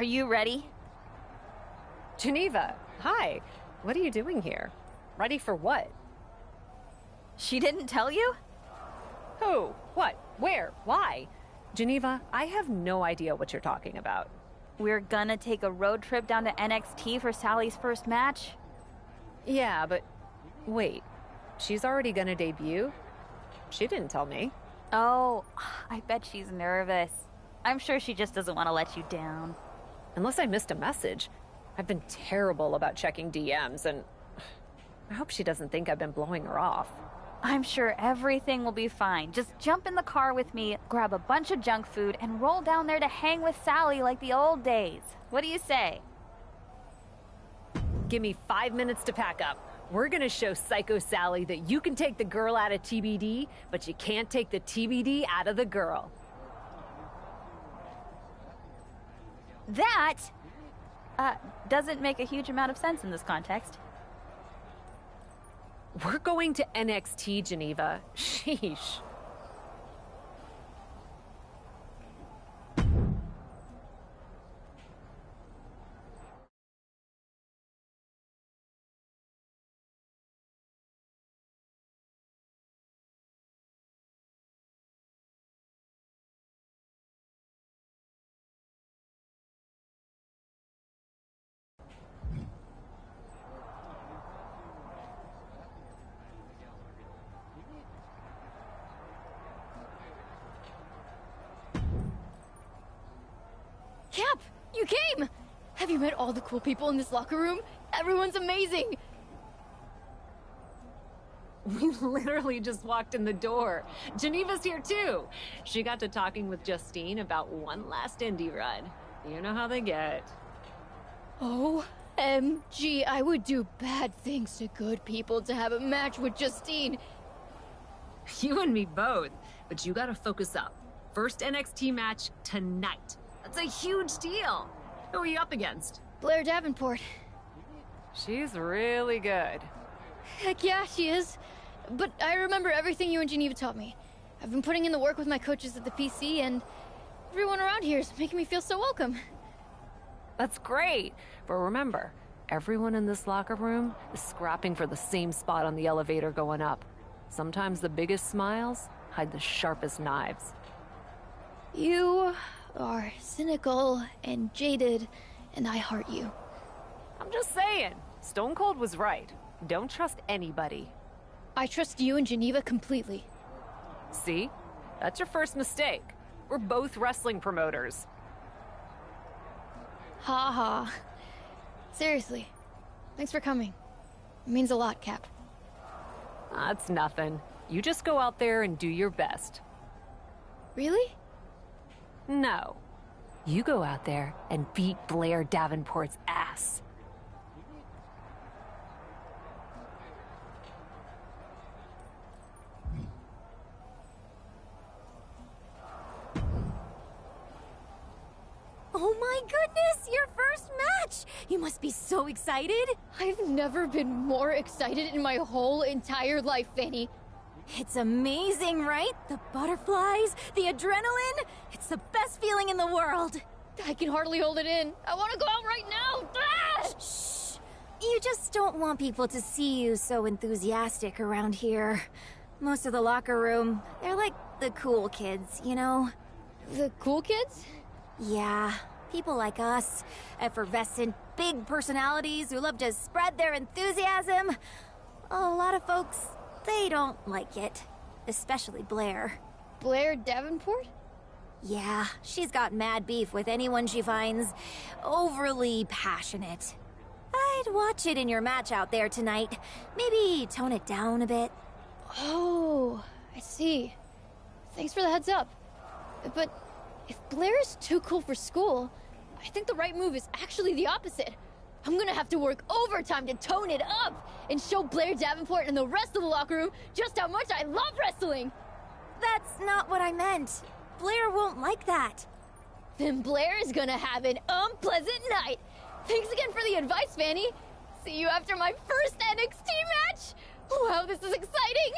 Are you ready? Geneva, hi. What are you doing here? Ready for what? She didn't tell you? Who? What? Where? Why? Geneva, I have no idea what you're talking about. We're gonna take a road trip down to NXT for Sally's first match? Yeah, but wait. She's already gonna debut? She didn't tell me. Oh, I bet she's nervous. I'm sure she just doesn't want to let you down. Unless I missed a message. I've been terrible about checking DMs, and I hope she doesn't think I've been blowing her off. I'm sure everything will be fine. Just jump in the car with me, grab a bunch of junk food, and roll down there to hang with Sally like the old days. What do you say? Give me 5 minutes to pack up. We're gonna show Psycho Sally that you can take the girl out of TBD, but you can't take the TBD out of the girl. That doesn't make a huge amount of sense in this context. We're going to NXT, Geneva. Sheesh. Cap, you came! Have you met all the cool people in this locker room? Everyone's amazing! We literally just walked in the door. Geneva's here too. She got to talking with Justine about one last indie run. You know how they get. OMG, I would do bad things to good people to have a match with Justine. You and me both. But you gotta focus up. First NXT match tonight. That's a huge deal. Who are you up against? Blair Davenport. She's really good. Heck yeah, she is. But I remember everything you and Geneva taught me. I've been putting in the work with my coaches at the PC, and everyone around here is making me feel so welcome. That's great. But remember, everyone in this locker room is scrapping for the same spot on the elevator going up. Sometimes the biggest smiles hide the sharpest knives. You are cynical and jaded, and I heart you. I'm just saying, Stone Cold was right. Don't trust anybody. I trust you and Geneva completely. See? That's your first mistake. We're both wrestling promoters. Ha ha. Seriously, thanks for coming. It means a lot, Cap. That's nothing. You just go out there and do your best. Really? No. You go out there and beat Blair Davenport's ass. Oh my goodness, your first match! You must be so excited! I've never been more excited in my whole entire life, Fanny. It's amazing, right? The butterflies, the adrenaline. It's the best feeling in the world. I can hardly hold it in. I want to go out right now! Ah! Shh! You just don't want people to see you so enthusiastic around here. Most of the locker room, they're like the cool kids, you know? The cool kids? Yeah, people like us, effervescent, big personalities who love to spread their enthusiasm. A lot of folks, they don't like it. Especially Blair. Blair Davenport? Yeah, she's got mad beef with anyone she finds overly passionate. I'd watch it in your match out there tonight. Maybe tone it down a bit. Oh, I see. Thanks for the heads up. But if Blair is too cool for school, I think the right move is actually the opposite. I'm gonna have to work overtime to tone it up and show Blair Davenport and the rest of the locker room just how much I love wrestling. That's not what I meant. Blair won't like that. Then Blair is gonna have an unpleasant night. Thanks again for the advice, Fanny. See you after my first NXT match. Wow, this is exciting.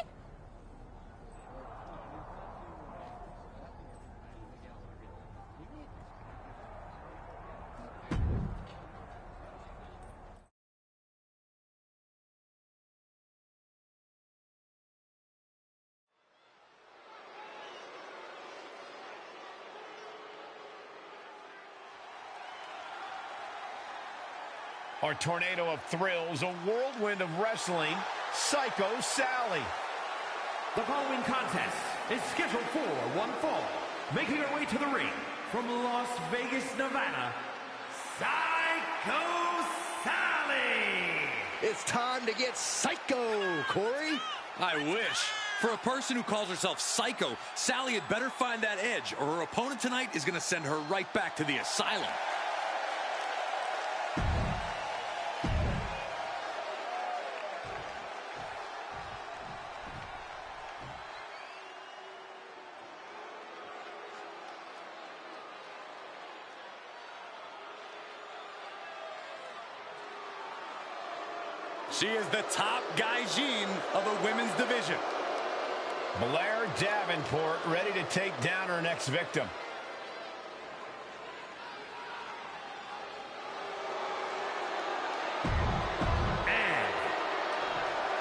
Our tornado of thrills, a whirlwind of wrestling, Psycho Sally. The following contest is scheduled for one fall. Making her way to the ring from Las Vegas, Nevada, Psycho Sally! It's time to get psycho, Corey. I wish. For a person who calls herself Psycho, Sally had better find that edge, or her opponent tonight is going to send her right back to the asylum. She is the top gaijin of the women's division. Blair Davenport ready to take down her next victim.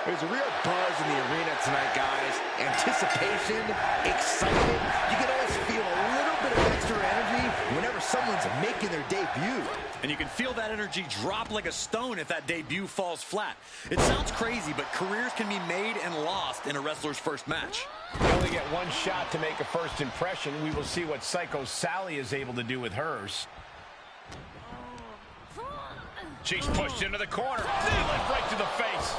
There's a real buzz in the arena tonight, guys. Anticipation, excitement. You can always feel a little bit of extra energy whenever someone's making their debut. And you can feel that energy drop like a stone if that debut falls flat. It sounds crazy, but careers can be made and lost in a wrestler's first match. You only get one shot to make a first impression. We will see what Psycho Sally is able to do with hers. She's pushed into the corner. Knee lift right to the face.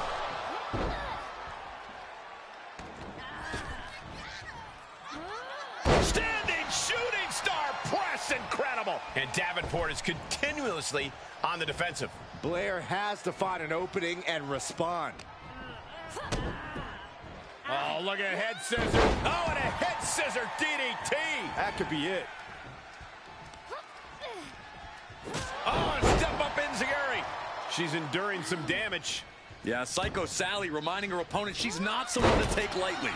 Standing shooting star press, incredible. And Davenport is continuously on the defensive. Blair has to find an opening and respond. Oh, look at a head scissor. Oh, and a head scissor DDT. That could be it. Oh, and step up enziguri. She's enduring some damage. Yeah, Psycho Sally reminding her opponent she's not someone to take lightly.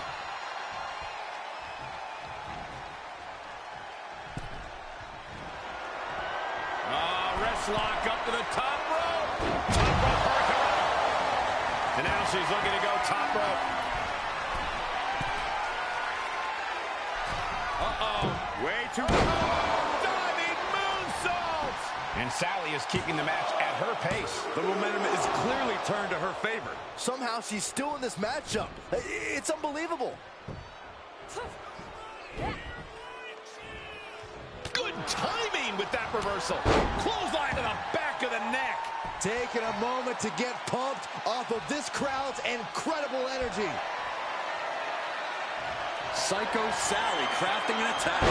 Wrist lock up to the top rope. Top rope hurricane. And now she's looking to go top rope. Uh-oh. Way too diving moonsaults. And Sally is keeping the match at her pace. The momentum is clearly turned to her favor. Somehow she's still in this matchup. It's unbelievable. Good timing with that reversal. Clothesline to the back of the neck. Taking a moment to get pumped off of this crowd's incredible energy. Psycho Sally crafting an attack.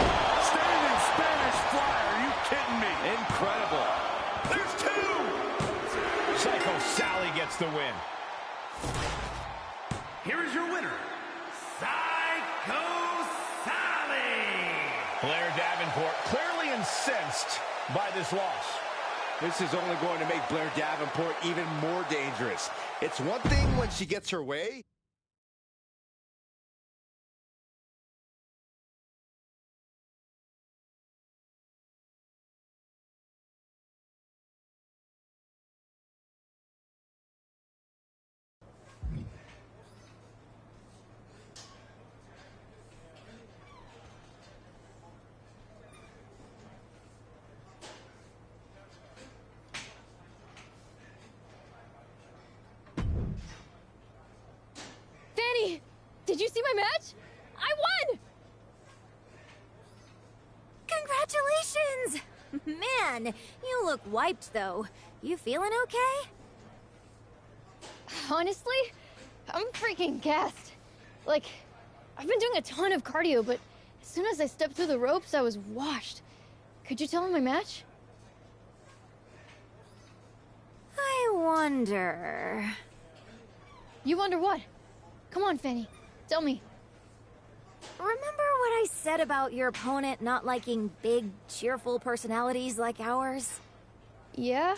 Standing Spanish fly. Are you kidding me? Incredible. There's two. Psycho Sally gets the win. Here is your winner, Psycho Sally! Blair Davenport clearly incensed by this loss. This is only going to make Blair Davenport even more dangerous. It's one thing when she gets her way. Did you see my match? I won! Congratulations! Man, you look wiped, though. You feeling okay? Honestly, I'm freaking gassed. Like, I've been doing a ton of cardio, but as soon as I stepped through the ropes, I was washed. Could you tell me my match? I wonder... You wonder what? Come on, Fanny. Tell me. Remember what I said about your opponent not liking big, cheerful personalities like ours? Yeah?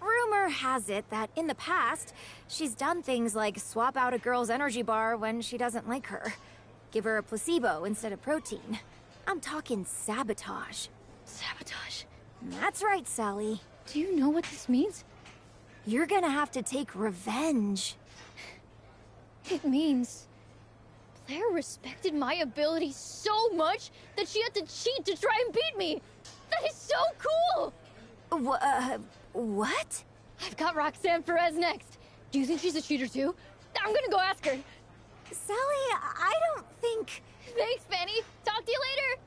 Rumor has it that in the past, she's done things like swap out a girl's energy bar when she doesn't like her. Give her a placebo instead of protein. I'm talking sabotage. Sabotage? That's right, Sally. Do you know what this means? You're gonna have to take revenge. It means... Blair respected my ability so much that she had to cheat to try and beat me! That is so cool! What? I've got Roxanne Perez next. Do you think she's a cheater too? I'm gonna go ask her. Sally, I don't think... Thanks, Fanny. Talk to you later.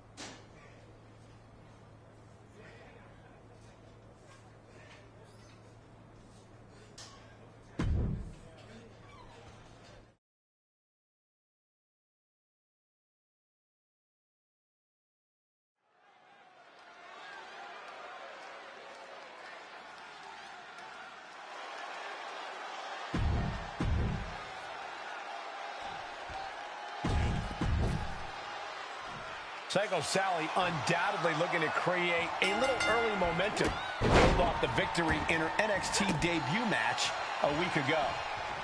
Psycho Sally undoubtedly looking to create a little early momentum to build off the victory in her NXT debut match a week ago.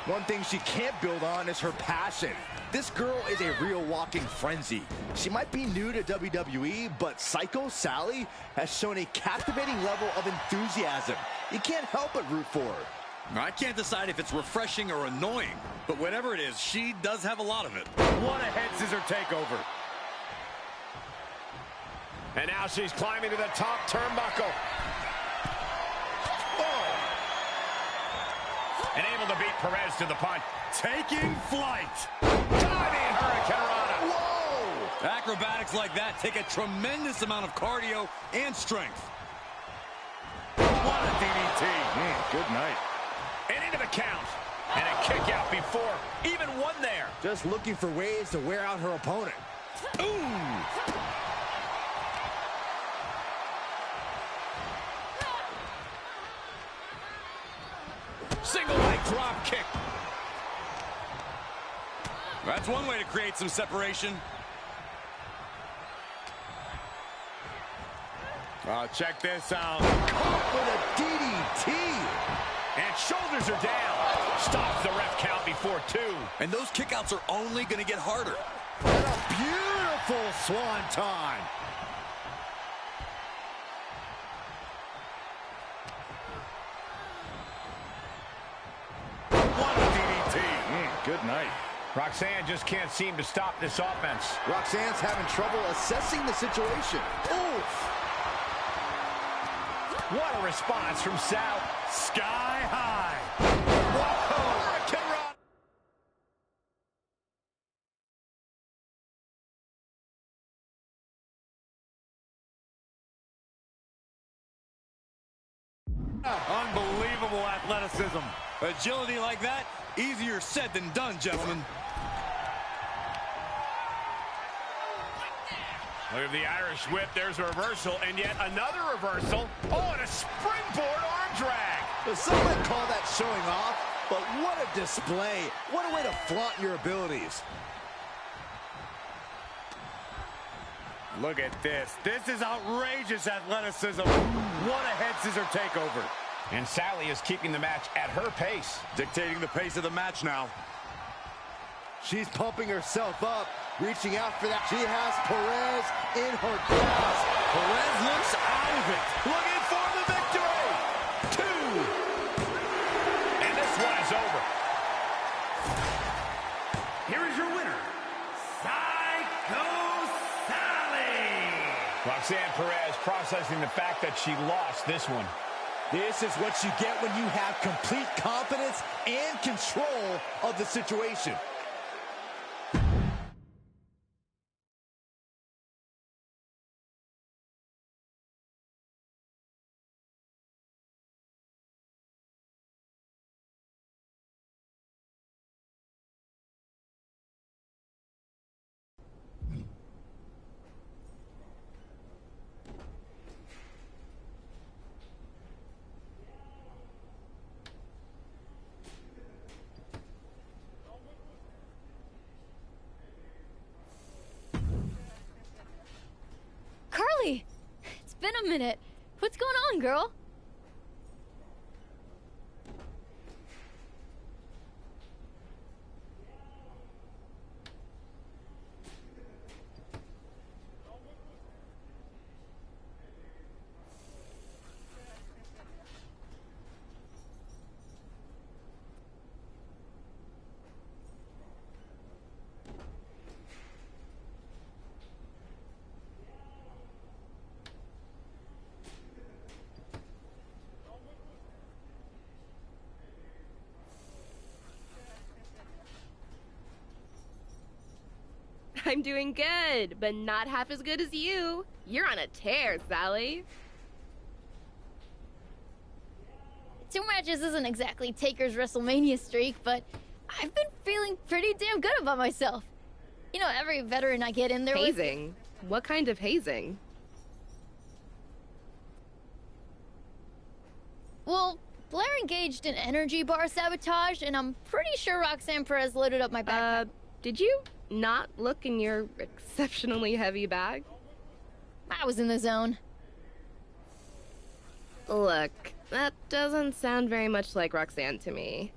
One thing she can't build on is her passion. This girl is a real walking frenzy. She might be new to WWE, but Psycho Sally has shown a captivating level of enthusiasm. You can't help but root for her. I can't decide if it's refreshing or annoying, but whatever it is, she does have a lot of it. What a head scissor takeover. And now she's climbing to the top turnbuckle. Oh! And able to beat Perez to the punch. Taking flight. Diving Hurricanrana. Whoa! Acrobatics like that take a tremendous amount of cardio and strength. What a DDT. Good night. And into the count. And a kick out before even one there. Just looking for ways to wear out her opponent. Ooh! Single leg drop kick. That's one way to create some separation. Oh, check this out. Caught with a DDT. And shoulders are down. Stops the ref count before two. And those kickouts are only going to get harder. And a beautiful swanton. What a DDT. Good night. Roxanne just can't seem to stop this offense. Roxanne's having trouble assessing the situation. Oof. What a response from Sal. Sky high. Whoa! Hurricane run. Unbelievable athleticism. Agility like that, easier said than done, gentlemen. Look at the Irish whip. There's a reversal, and yet another reversal. Oh, and a springboard arm drag. Some might call that showing off, but what a display. What a way to flaunt your abilities. Look at this. This is outrageous athleticism. What a head scissor takeover. And Sally is keeping the match at her pace. Dictating the pace of the match now. She's pumping herself up, reaching out for that. She has Perez in her grasp. Perez looks out of it. Looking for the victory. Two. And this one is over. Here is your winner, Psycho Sally. Roxanne Perez processing the fact that she lost this one. This is what you get when you have complete confidence and control of the situation. Carly! It's been a minute. What's going on, girl? I'm doing good, but not half as good as you. You're on a tear, Sally. 2 matches isn't exactly Taker's WrestleMania streak, but I've been feeling pretty damn good about myself. You know, every veteran I get in there with... Hazing? What kind of hazing? Well, Blair engaged in energy bar sabotage, and I'm pretty sure Roxanne Perez loaded up my backpack. Did you not look in your exceptionally heavy bag? I was in the zone. Look, that doesn't sound very much like Roxanne to me.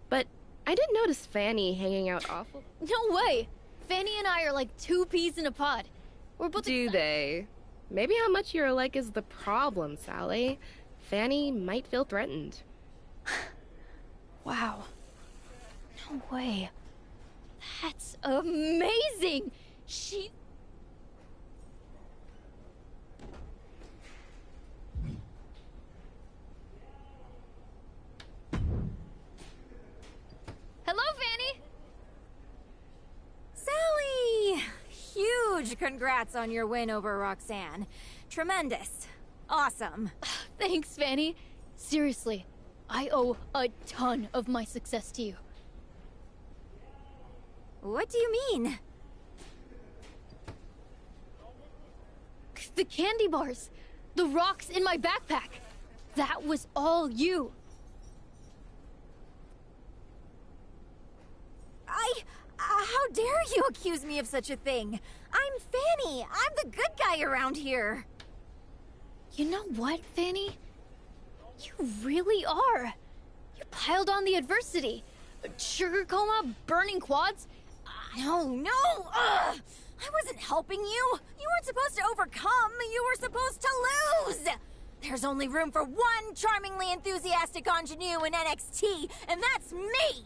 But I did notice Fanny hanging out awful. No way! Fanny and I are like 2 peas in a pod. We're both... Do they? Maybe how much you're alike is the problem, Sally. Fanny might feel threatened. Wow. No way. That's amazing! She... Hello, Fanny! Sally! Huge congrats on your win over Roxanne. Tremendous. Awesome. Thanks, Fanny. Seriously, I owe a ton of my success to you. What do you mean? The candy bars, the rocks in my backpack. That was all you. How dare you accuse me of such a thing? I'm Fanny. I'm the good guy around here. You know what, Fanny? You really are. You piled on the adversity. Sugar coma, burning quads. No. Ugh. I wasn't helping you. You weren't supposed to overcome. You were supposed to lose. There's only room for one charmingly enthusiastic ingenue in NXT, and that's me.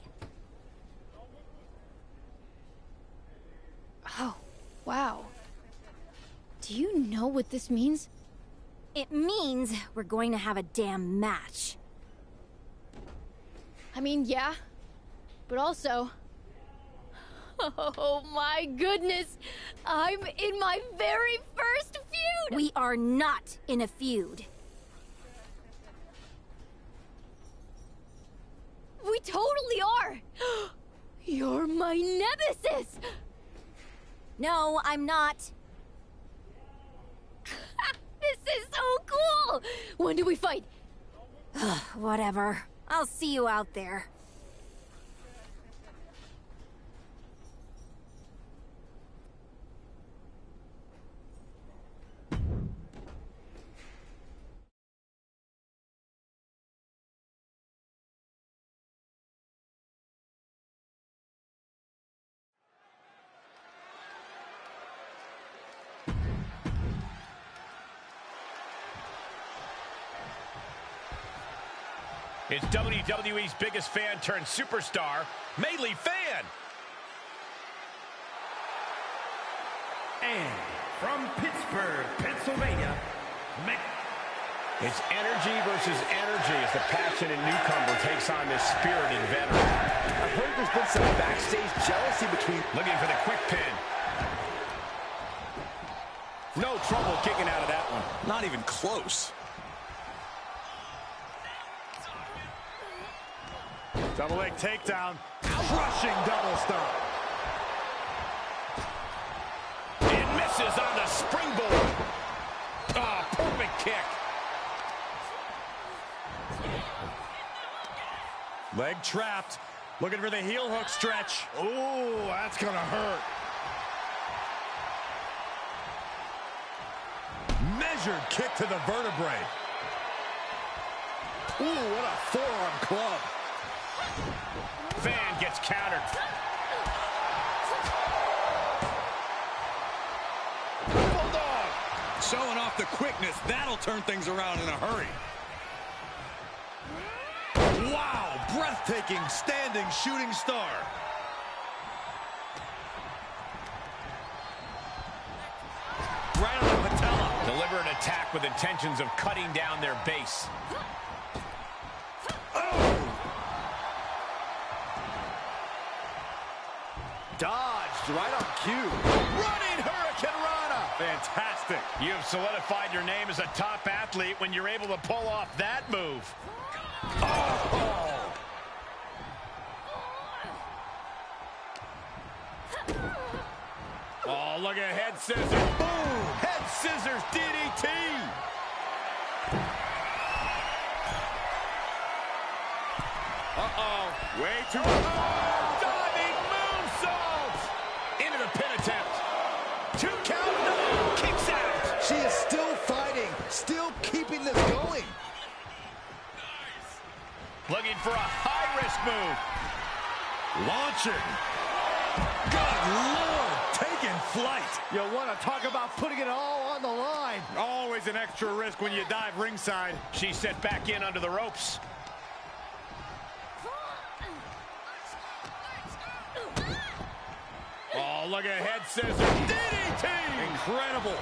Oh, wow. Do you know what this means? It means we're going to have a damn match. I mean, yeah. But also... Oh my goodness! I'm in my very first feud! We are not in a feud. We totally are! You're my nemesis! No, I'm not. This is so cool! When do we fight? Whatever. I'll see you out there. It's WWE's biggest fan turned superstar, Melee Fan. And from Pittsburgh, Pennsylvania, It's energy versus energy as the passionate newcomer takes on this spirited veteran. I've heard there's been some backstage jealousy between... Looking for the quick pin. No trouble kicking out of that one. Not even close. Double leg takedown. Crushing double stomp. It misses on the springboard. Ah, perfect kick. Leg trapped. Looking for the heel hook stretch. Ooh, that's gonna hurt. Measured kick to the vertebrae. Ooh, what a forearm club. Fan gets countered. Bulldog. Showing off the quickness. That'll turn things around in a hurry. Wow, breathtaking standing shooting star. Right on the patella. Deliver an attack with intentions of cutting down their base. Dodge Just right on cue. Running Hurricane Rana. Fantastic. You have solidified your name as a top athlete when you're able to pull off that move. Oh! Oh, look at head scissors. Boom! Head scissors DDT. Uh-oh. Way too... Oh, diving moonsault! Into the pin attempt. 2 count. No, kicks out. She is still fighting, still keeping this going. Looking for a high-risk move. Launching. Good Lord, taking flight. You want to talk about putting it all on the line. Always an extra risk when you dive ringside. She's set back in under the ropes. Oh, look at head scissors. DDT! Incredible.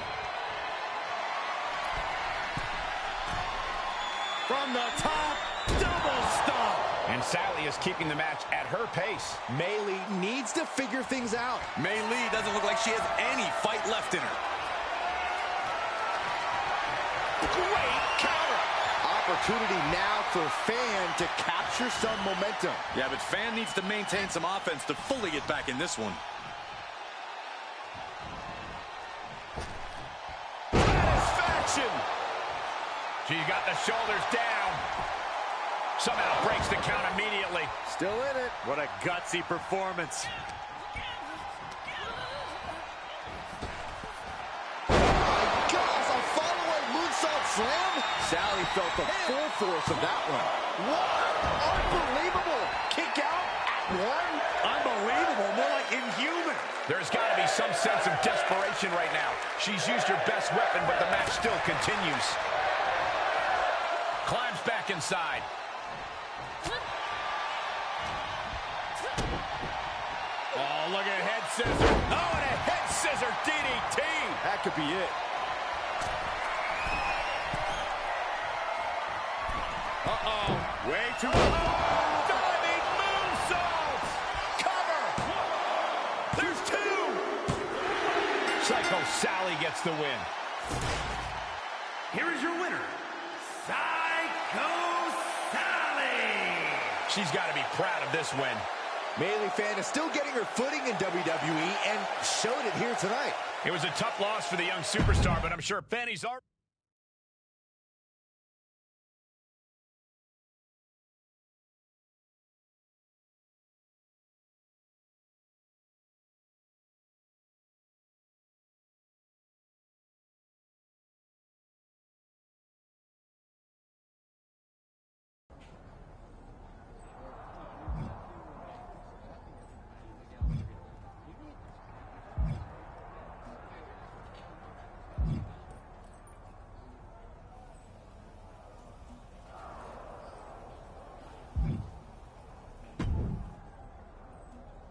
From the top, double stomp. And Sally is keeping the match at her pace. Mei Lee needs to figure things out. Mei Lee doesn't look like she has any fight left in her. Great counter. Opportunity now for Fan to capture some momentum. Yeah, but Fan needs to maintain some offense to fully get back in this one. Satisfaction. She got the shoulders down. Somehow breaks the count immediately. Still in it. What a gutsy performance. Gosh, a follow-away moonsault slam. Sally felt the full force of that one. What? Unbelievable. Kick out at 1. Unbelievable, more like inhuman. There's got to be some sense of desperation right now. She's used her best weapon, but the match still continues. Climbs back inside. Oh, look at head scissor. Oh, and a head scissor DDT. That could be it. Uh-oh. Way too... Oh, diving moonsault. Cover. There's 2. Psycho Sally gets the win. Here is your winner, Psycho Sally. She's got to be proud of this win. Mei Lee Fan is still getting her footing in WWE and showed it here tonight. It was a tough loss for the young superstar, but I'm sure Fanny's already...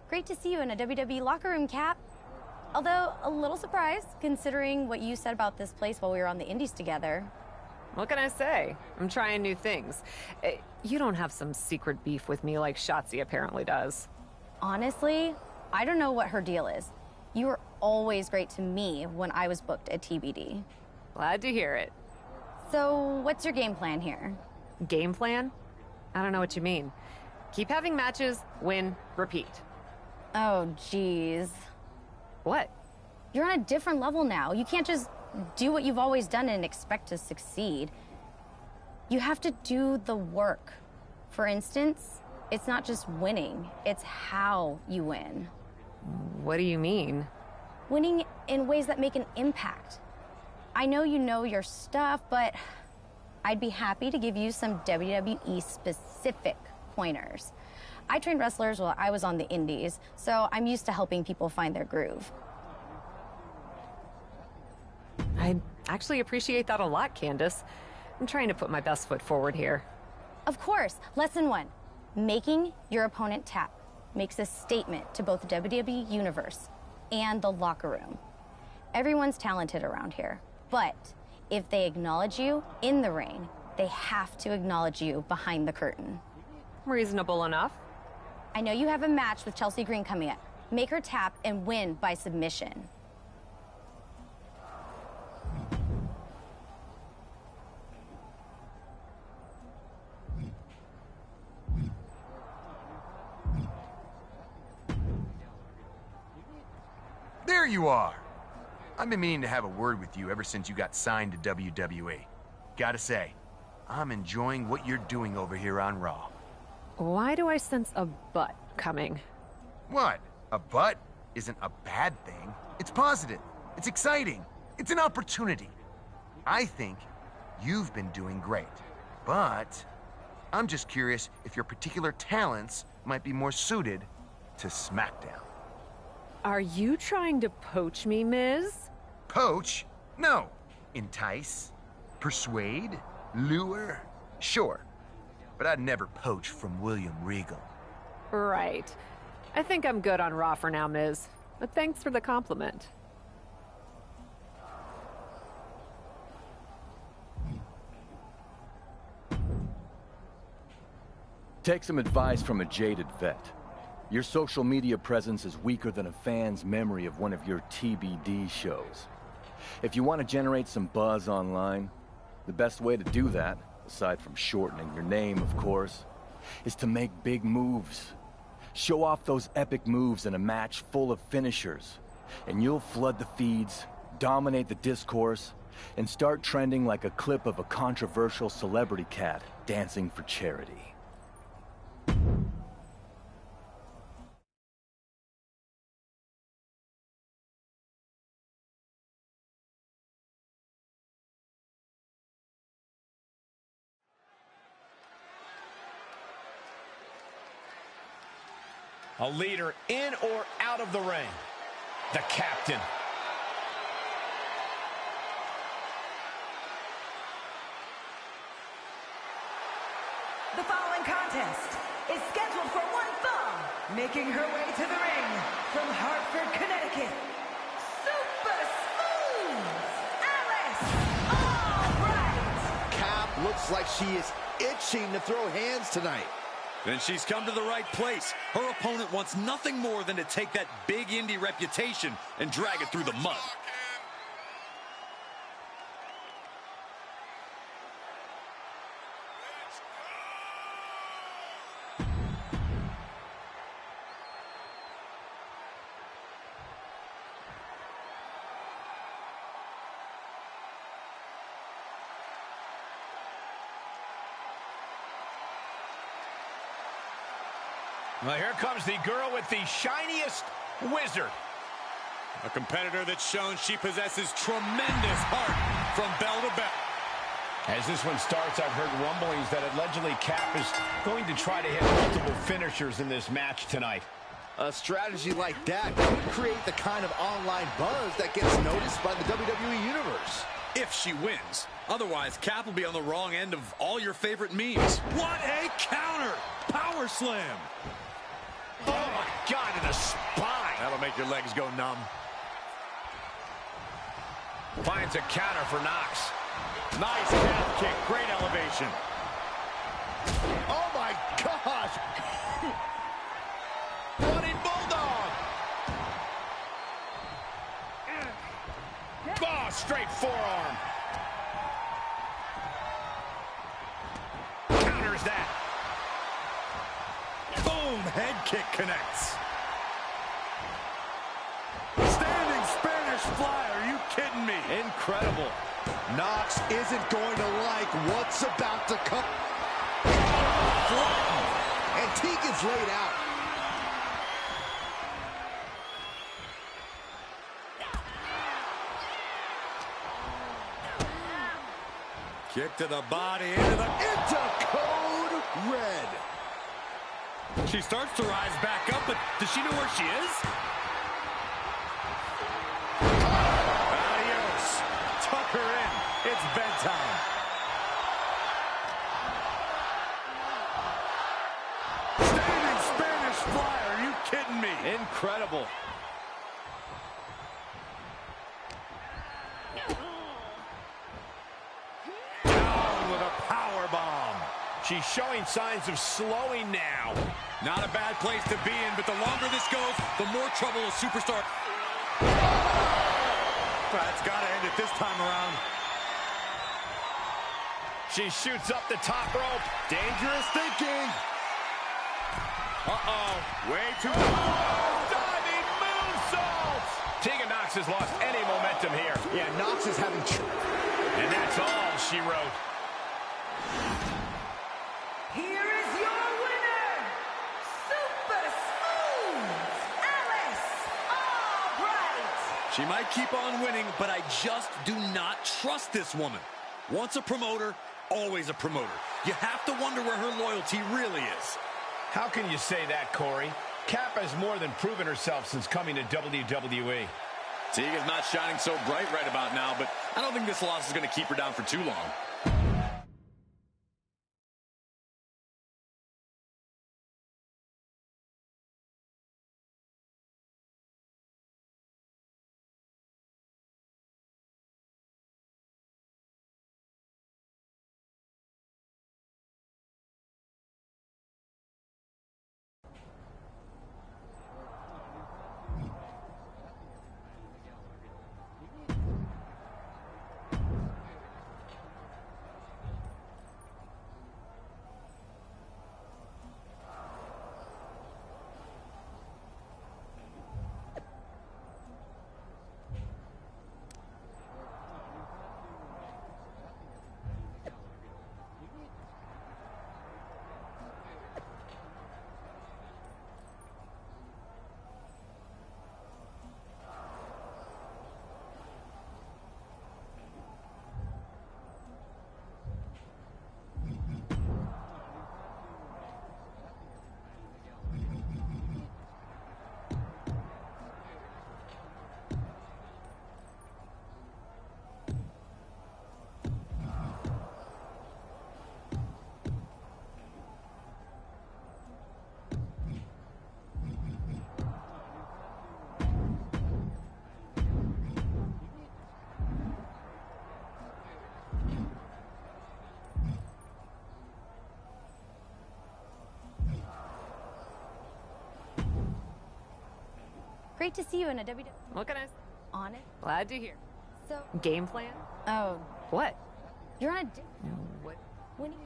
Great to see you in a WWE locker room, Cap. Although, a little surprised, considering what you said about this place while we were on the Indies together. What can I say? I'm trying new things. You don't have some secret beef with me like Shotzi apparently does. Honestly, I don't know what her deal is. You were always great to me when I was booked at TBD. Glad to hear it. So, what's your game plan here? Game plan? I don't know what you mean. Keep having matches, win, repeat. Oh, geez. What? You're on a different level now. You can't just do what you've always done and expect to succeed. You have to do the work. For instance, it's not just winning, it's how you win. What do you mean? Winning in ways that make an impact. I know you know your stuff, but I'd be happy to give you some WWE-specific pointers. I trained wrestlers while I was on the Indies, so I'm used to helping people find their groove. I actually appreciate that a lot, Candace. I'm trying to put my best foot forward here. Of course. Lesson 1. Making your opponent tap makes a statement to both the WWE Universe and the locker room. Everyone's talented around here, but if they acknowledge you in the ring, they have to acknowledge you behind the curtain. Reasonable enough. I know you have a match with Chelsea Green coming up. make her tap, and win by submission. There you are! I've been meaning to have a word with you ever since you got signed to WWE. Gotta say, I'm enjoying what you're doing over here on Raw. Why do I sense a butt coming? What? A butt isn't a bad thing. It's positive. It's exciting. It's an opportunity. I think you've been doing great. But I'm just curious if your particular talents might be more suited to SmackDown. Are you trying to poach me, Miz? Poach? No. Entice? Persuade? Lure? Sure. But I'd never poach from William Regal. Right. I think I'm good on Raw for now, Miz. But thanks for the compliment. Take some advice from a jaded vet. Your social media presence is weaker than a fan's memory of one of your TBD shows. If you want to generate some buzz online, the best way to do that, aside from shortening your name, of course, is to make big moves. Show off those epic moves in a match full of finishers, and you'll flood the feeds, dominate the discourse, and start trending like a clip of a controversial celebrity cat dancing for charity. A leader in or out of the ring. The captain. The following contest is scheduled for one fall. Making her way to the ring from Hartford, Connecticut, Super Smooth Alice. All right. Cap looks like she is itching to throw hands tonight. Then she's come to the right place. Her opponent wants nothing more than to take that big indie reputation and drag it through the mud. Well, here comes the girl with the shiniest wizard. A competitor that's shown she possesses tremendous heart from bell to bell. As this one starts, I've heard rumblings that allegedly Cap is going to try to hit multiple finishers in this match tonight. A strategy like that could create the kind of online buzz that gets noticed by the WWE Universe. If she wins. Otherwise, Cap will be on the wrong end of all your favorite memes. What a counter! Power slam! Oh, my God, in the spine. That'll make your legs go numb. Finds a counter for Knox. Nice calf kick. Great elevation. Oh, my gosh! Running Bulldog. Oh, straight forearm. Counters that. Boom! Head kick connects. Standing Spanish fly. Are you kidding me? Incredible. Knox isn't going to like what's about to come. Flattened. And Tegan's laid out. Kick to the body, into code red. She starts to rise back up, but does she know where she is? Adios. Tuck her in. It's bedtime. Standing Spanish fly. Are you kidding me? Incredible. She's showing signs of slowing now. Not a bad place to be in, but the longer this goes, the more trouble a superstar. That's got to end it this time around. She shoots up the top rope. Dangerous thinking. Uh-oh. Way too low. Diving moonsault. Tegan Nox has lost any momentum here. Yeah, Nox is having... And that's all she wrote. Here is your winner, Super Smooth, Alice Albright. She might keep on winning, but I just do not trust this woman. Once a promoter, always a promoter. You have to wonder where her loyalty really is. How can you say that, Corey? Cap has more than proven herself since coming to WWE. Tegan's not shining so bright right about now, but I don't think this loss is going to keep her down for too long. Great to see you in a WWE. What can I say? On it. Glad to hear. So. Game plan? Oh. What? You're on a date. What? When you...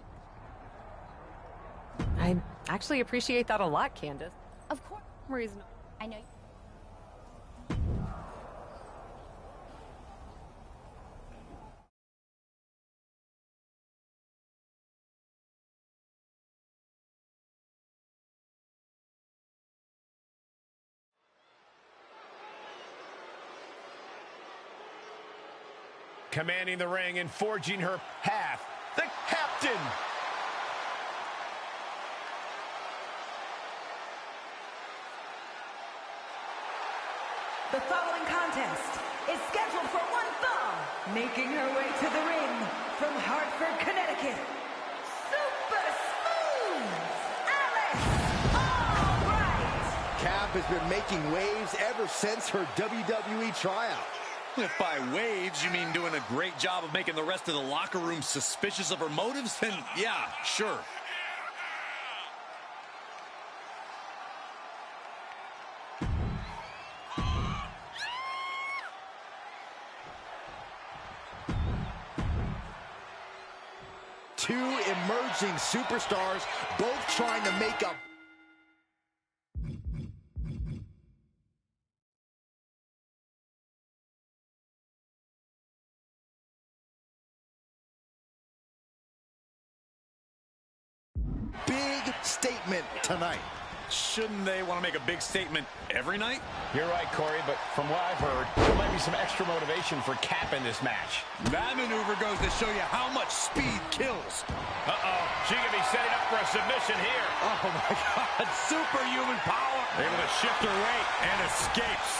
I actually appreciate that a lot, Candace. Of course. Reasonable. I know you. Commanding the ring and forging her path, the captain. The following contest is scheduled for one fall. Making her way to the ring from Hartford, Connecticut, Super Smooth, Alice Albright. Cap has been making waves ever since her WWE tryout. If by waves you mean doing a great job of making the rest of the locker room suspicious of her motives, then yeah, sure. Two emerging superstars, both trying to make up. Big statement tonight. Shouldn't they want to make a big statement every night? You're right, Corey, but from what I've heard, there might be some extra motivation for Cap in this match. That maneuver goes to show you how much speed kills. Uh-oh, she could be setting up for a submission here. Oh, my God, superhuman power. Able to shift her weight and escapes.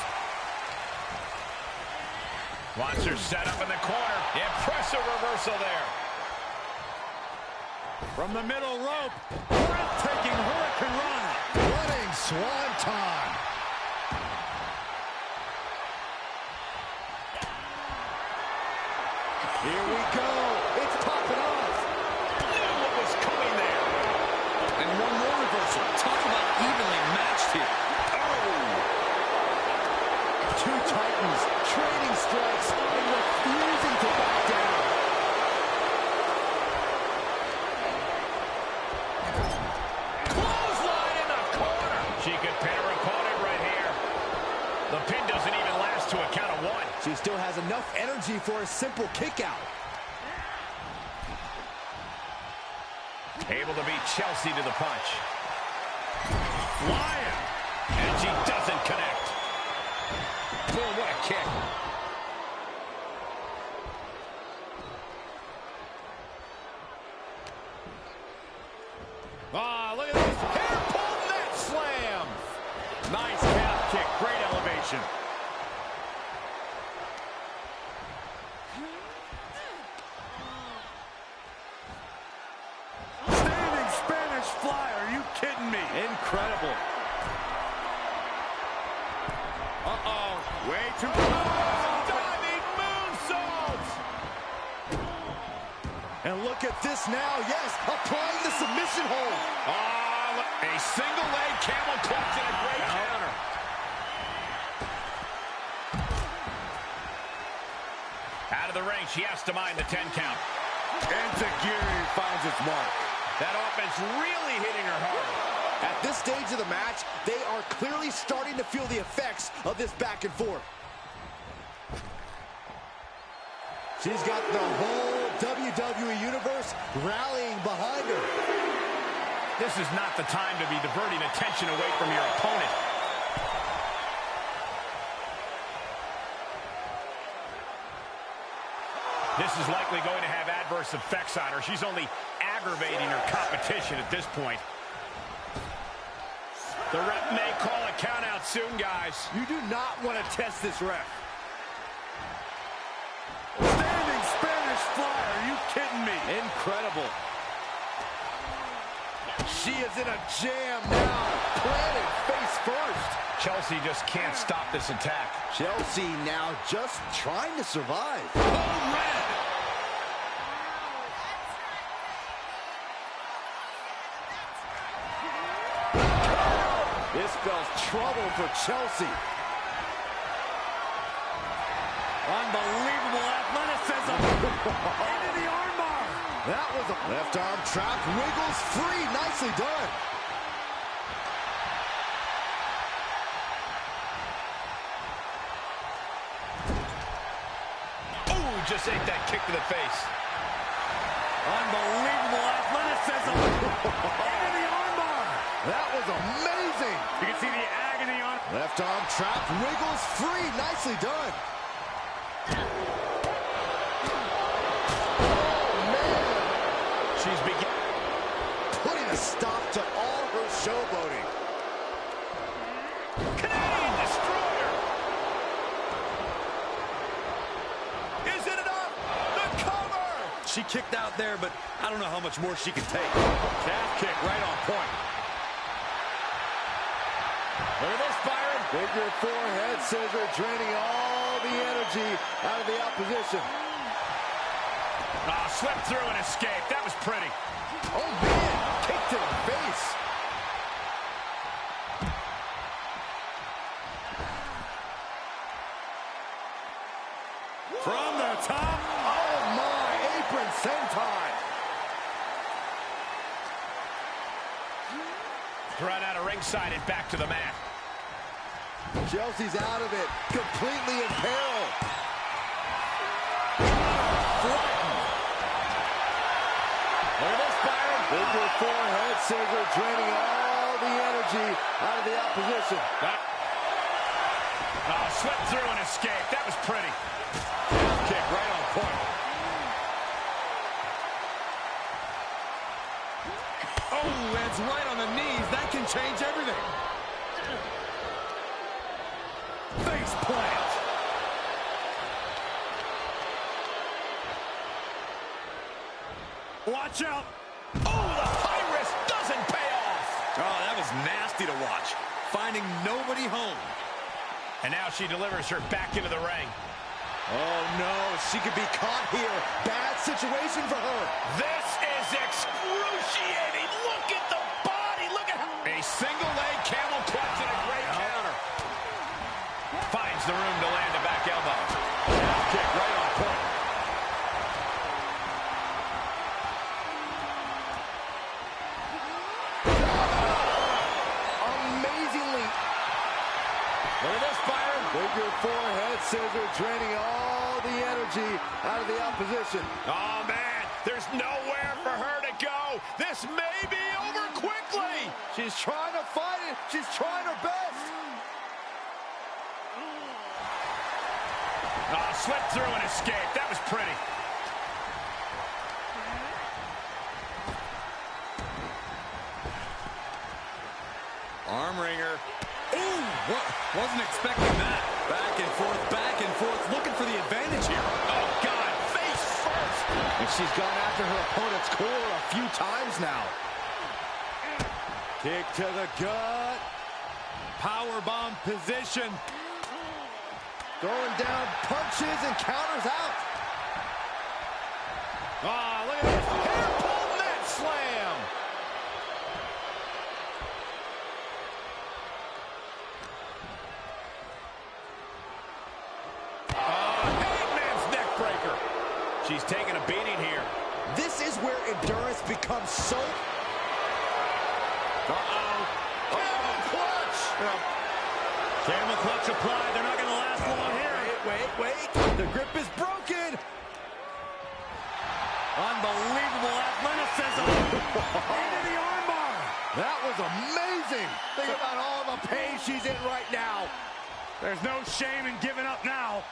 Wants her set up in the corner. Impressive reversal there. From the middle rope, breathtaking Hurricane Rana. Running swanton. Here we go. It's popping off. Knew what was coming there. Talk about evenly matched here. Two titans trading strikes and refusing to back down. Clothesline in the corner. She could pin her opponent right here. The pin doesn't even last to a count of one. She still has enough energy for a simple kick out. Able to beat Chelsea to the punch. Flying. And she doesn't connect. Boom, what a kick. Look at this. Hair pull net slam. Nice calf kick. Great elevation. Standing Spanish fly. Are you kidding me? Incredible. Uh-oh. Way too close. Diving moonsaults. And look at this now. Yes, applying the submission hold. A single leg camel clutch and a great counter. Out of the ring, she has to mind the 10 count. And Tajiri finds its mark. That offense really hitting her hard. At this stage of the match, they are clearly starting to feel the effects of this back and forth. She's got the whole WWE Universe rallying behind her. This is not the time to be diverting attention away from your opponent. This is likely going to have adverse effects on her. She's only aggravating her competition at this point. The ref may call a count out soon, guys. You do not want to test this ref. Standing Spanish fly. Are you kidding me? Incredible. She is in a jam now. Planted face first. Chelsea just can't stop this attack. Chelsea now just trying to survive. Oh, red. This spells trouble for Chelsea. Unbelievable athleticism. Into the armbar. That was a left arm trap. Wiggles free. Nicely done. Ooh, just ate that kick to the face. Unbelievable athleticism. Into the armbar. That was amazing. You can see the agony on. Left arm trap. Wiggles free. Nicely done. She's putting a stop to all her showboating. Canadian Destroyer. Is it enough? The cover. She kicked out there, but I don't know how much more she can take. Calf kick right on point. Look at this, Byron. Figure four head scissor, draining all the energy out of the opposition. Slip through and escape. That was pretty. Oh, man. Kick to the face. From the top. Oh, my. Apron senton. Thrown out of ringside and back to the mat. Chelsea's out of it. Completely in peril. Look at this, Byron. Figure four head scissor, draining all the energy out of the opposition. Slip through and escape. That was pretty. Kick right on point. Oh, lands right on the knees. That can change everything. Face plant. Watch out. Oh, the high risk doesn't pay off. Oh, that was nasty to watch. Finding nobody home. And now she delivers her back into the ring. Oh, no. She could be caught here. Bad situation for her. This is excruciating. Look at the body. Look at her. A single leg camel clutch and a great counter. Finds the room to land a back elbow. Calf kick right on point. Amazingly. Look at this, Byron. Figure four head scissor, draining all the energy out of the opposition. Oh, man, there's nowhere for her to go. This may be over quickly. She's trying to fight it. She's trying her best. Oh, slipped through and escaped. That was pretty. Arm wringer. Ooh, wasn't expecting that. Back and forth, looking for the advantage here. Oh, God, face first. And she's gone after her opponent's core a few times now. Kick to the gut. Powerbomb position. Throwing down punches and counters out. Oh, look at this. Hair pull net slam. Hangman's neck breaker. She's taking a beating here. This is where endurance becomes so... Camel clutch! Camel clutch applied. They're not going to last long here. Wait. The grip is broken. Unbelievable athleticism. Into the armbar. That was amazing. Think about all the pain she's in right now. There's no shame in giving up now.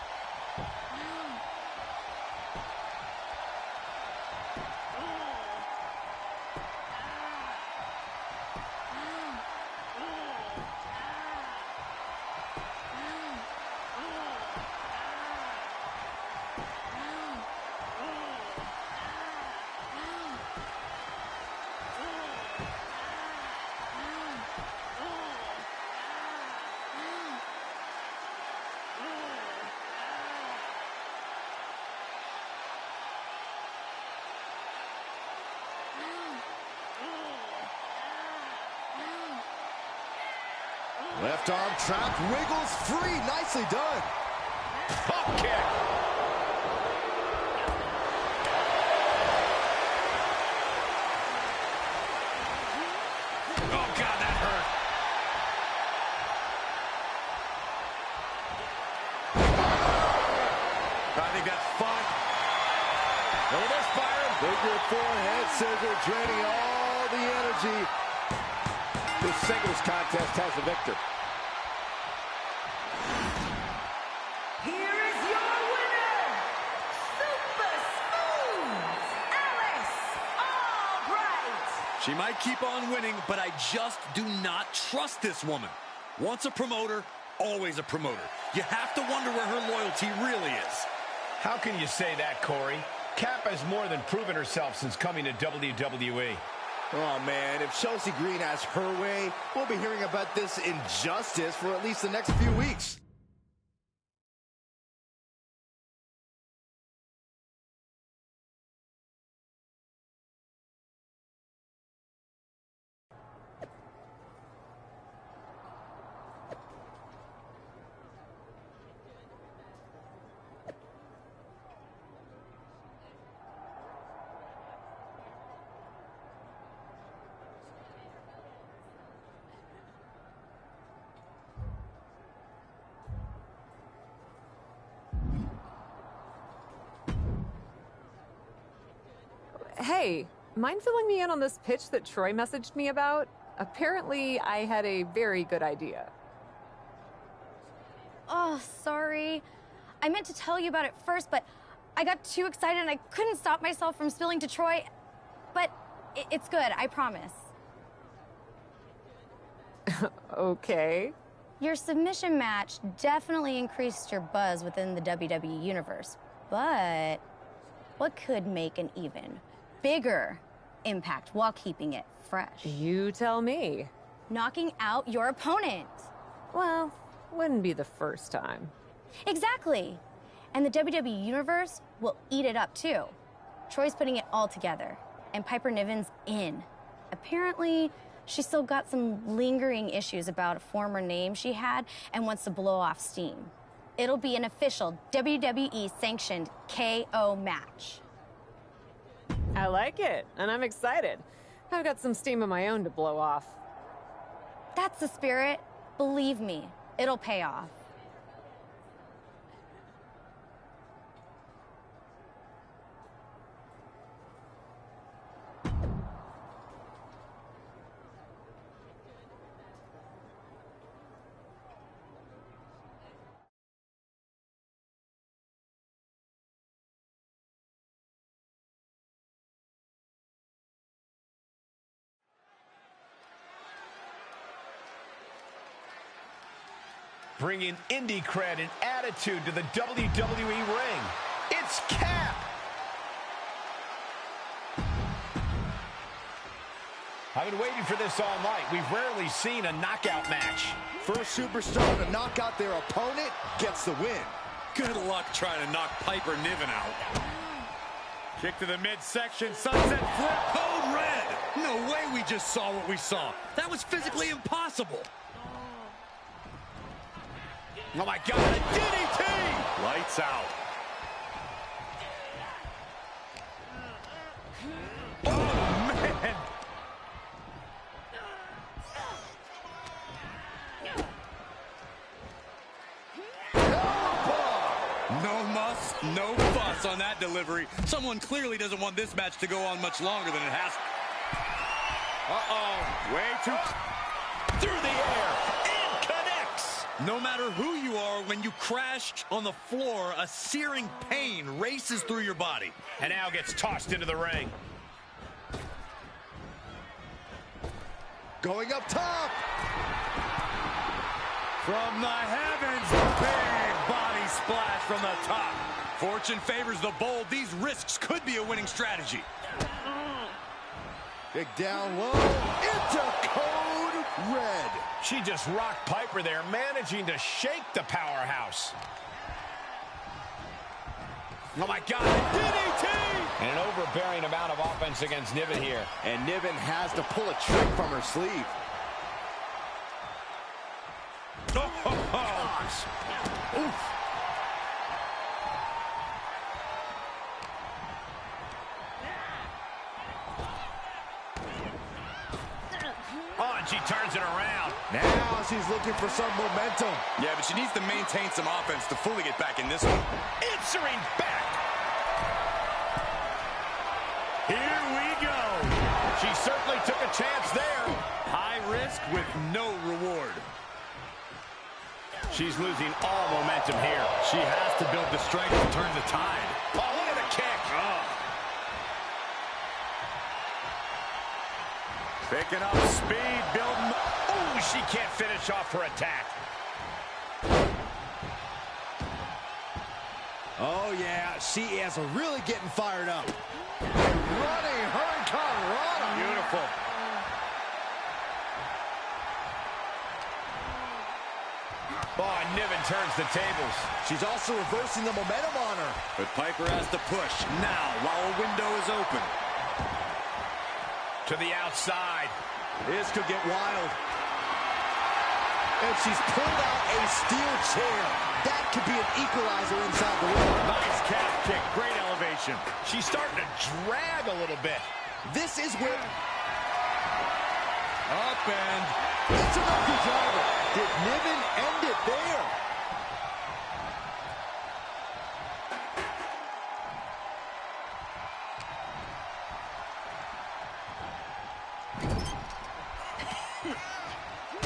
Left arm trapped, wiggles free. Nicely done. Pump kick. Oh, God, that hurt. I think that's fun. Look at this, Byron. Figure four head scissor, draining all the energy. This singles contest has the victor. Here is your winner, Super Smooth, Alice Albright. She might keep on winning, but I just do not trust this woman. Once a promoter, always a promoter. You have to wonder where her loyalty really is. How can you say that, Corey? Kappa has more than proven herself since coming to WWE. Oh, man, if Chelsea Green has her way, we'll be hearing about this injustice for at least the next few weeks. Hey, mind filling me in on this pitch that Troy messaged me about? Apparently, I had a very good idea. Oh, sorry. I meant to tell you about it first, but I got too excited and I couldn't stop myself from spilling to Troy. But it's good, I promise. Okay. Your submission match definitely increased your buzz within the WWE universe. But what could make an even bigger impact while keeping it fresh? You tell me. Knocking out your opponent. Well, wouldn't be the first time. Exactly. And the WWE Universe will eat it up too. Troy's putting it all together, and Piper Niven's in. Apparently, She's still got some lingering issues about a former name she had and wants to blow off steam. It'll be an official WWE-sanctioned KO match. I like it, and I'm excited. I've got some steam of my own to blow off. That's the spirit. Believe me, it'll pay off. Bringing indie cred and attitude to the WWE ring. It's Cap. I've been waiting for this all night. We've rarely seen a knockout match. First superstar to knock out their opponent gets the win. Good luck trying to knock Piper Niven out. Kick to the midsection, sunset flip. Code red. No way we just saw what we saw. That was physically impossible. Oh my God, a DDT! Lights out. Oh, man! No muss, no fuss on that delivery. Someone clearly doesn't want this match to go on much longer than it has. Uh-oh, way too... Through the air, and connects! No matter who you are, when you crash on the floor, a searing pain races through your body. And now gets tossed into the ring. Going up top. From the heavens, big body splash from the top. Fortune favors the bold. These risks could be a winning strategy. Big down low into code red. She just rocked Piper there, managing to shake the powerhouse. Oh my God, DDT! And an overbearing amount of offense against Niven here. And Niven has to pull a trick from her sleeve. Oof. Oh, and she turns it around. Now she's looking for some momentum. Yeah, but she needs to maintain some offense to fully get back in this one. Answering back. Here we go. She certainly took a chance there. High risk with no reward. She's losing all momentum here. She has to build the strength to turn the tide. Oh, look at the kick. Oh. Picking up speed, building. Oh, she can't finish off her attack. Oh, yeah, she is really getting fired up. Running Hurricane Rana. Beautiful. Oh, and Niven turns the tables. She's also reversing the momentum on her. But Piper has to push now while a window is open. To the outside. This could get wild. And she's pulled out a steel chair. That could be an equalizer inside the ring. Nice calf kick. Great elevation. She's starting to drag a little bit. This is where... Up and... It's an ugly driver. Did Niven end it there?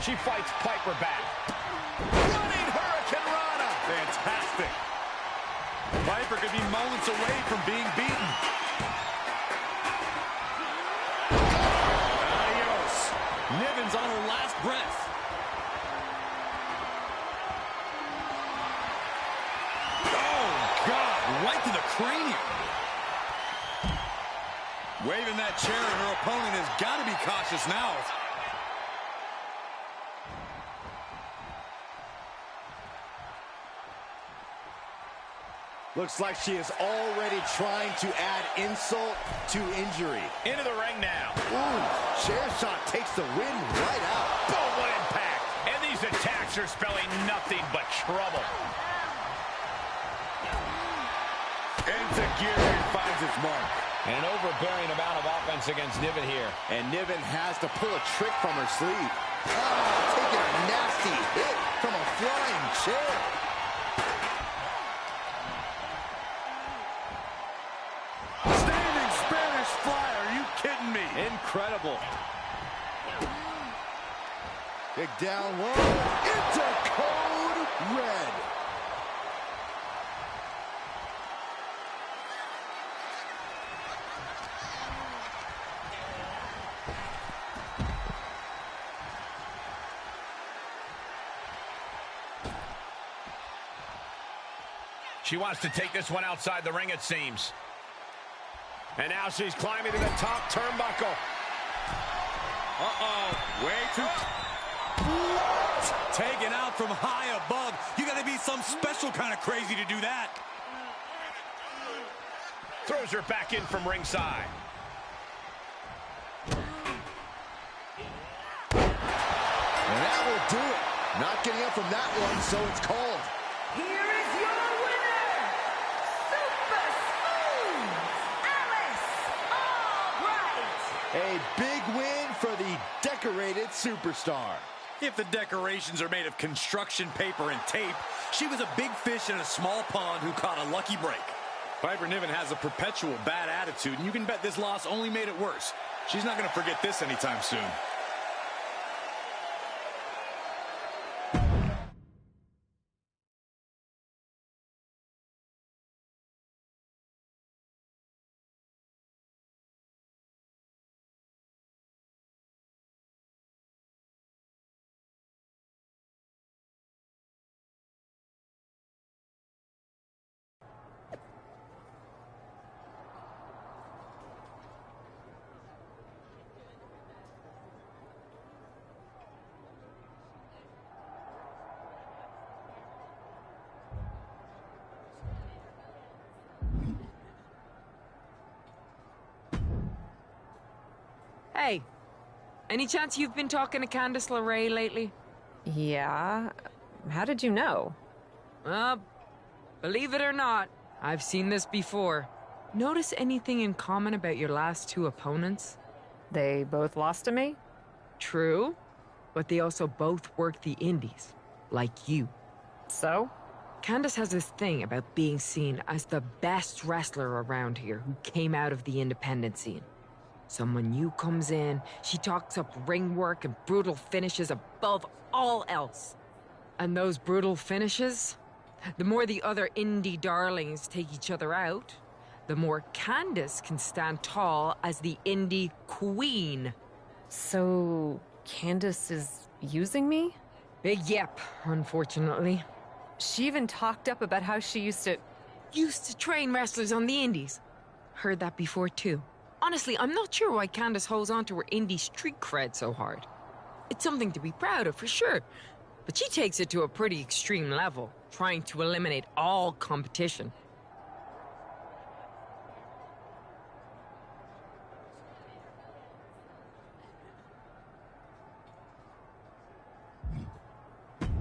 She fights Piper back. Running Hurricane Rana. Fantastic. Piper could be moments away from being beaten. Adios. Niven's on her last breath. Oh, God. Right to the cranium. Waving that chair, and her opponent has got to be cautious now. Looks like she is already trying to add insult to injury. Into the ring now. Ooh, chair shot takes the wind right out. Boom, what impact. And these attacks are spelling nothing but trouble. Insecurity finds its mark. And an overbearing amount of offense against Niven here. And Niven has to pull a trick from her sleeve. Taking a nasty hit from a flying chair. Standing Spanish fly, are you kidding me? Incredible. Kick down low into code red. She wants to take this one outside the ring, it seems. And now she's climbing to the top turnbuckle. Way too... Taken out from high above. You gotta be some special kind of crazy to do that. Throws her back in from ringside. And that will do it. Not getting up from that one, so it's called. Here is your winner, Super Smooth, Alice Albright. A big win for the decorated superstar. If the decorations are made of construction paper and tape, she was a big fish in a small pond who caught a lucky break. Piper Niven has a perpetual bad attitude, and you can bet this loss only made it worse. She's not going to forget this anytime soon. Hey, any chance you've been talking to Candice LeRae lately? Yeah? How did you know? Believe it or not, I've seen this before. Notice anything in common about your last two opponents? They both lost to me? True, but they also both work the indies, like you. So? Candice has this thing about being seen as the best wrestler around here who came out of the independent scene. Someone new comes in, she talks up ring work and brutal finishes above all else. And those brutal finishes? The more the other indie darlings take each other out, the more Candice can stand tall as the indie queen. So, Candice is using me? Big yep, unfortunately. She even talked up about how she used to train wrestlers on the indies. Heard that before, too. Honestly, I'm not sure why Candice holds on to her indie street cred so hard. It's something to be proud of, for sure. But she takes it to a pretty extreme level, trying to eliminate all competition.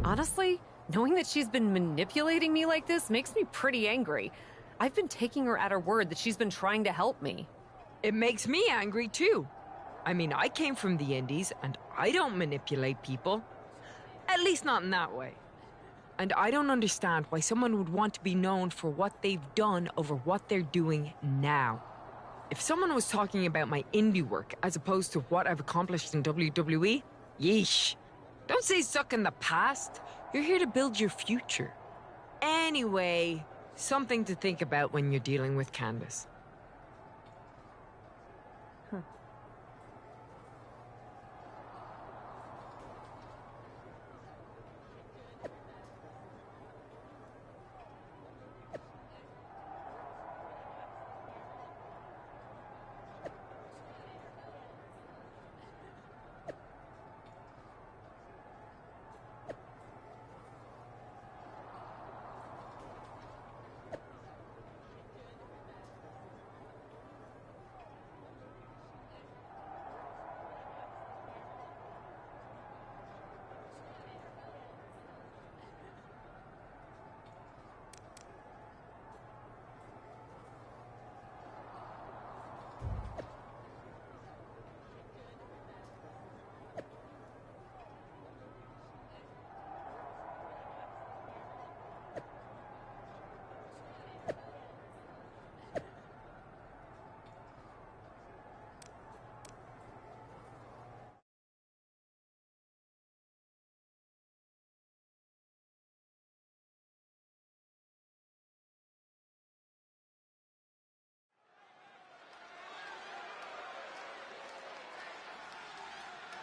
Honestly, knowing that she's been manipulating me like this makes me pretty angry. I've been taking her at her word that she's been trying to help me. It makes me angry, too. I mean, I came from the indies, and I don't manipulate people. At least not in that way. And I don't understand why someone would want to be known for what they've done over what they're doing now. If someone was talking about my indie work as opposed to what I've accomplished in WWE, yeesh. Don't say suck in the past. You're here to build your future. Anyway, something to think about when you're dealing with Candice.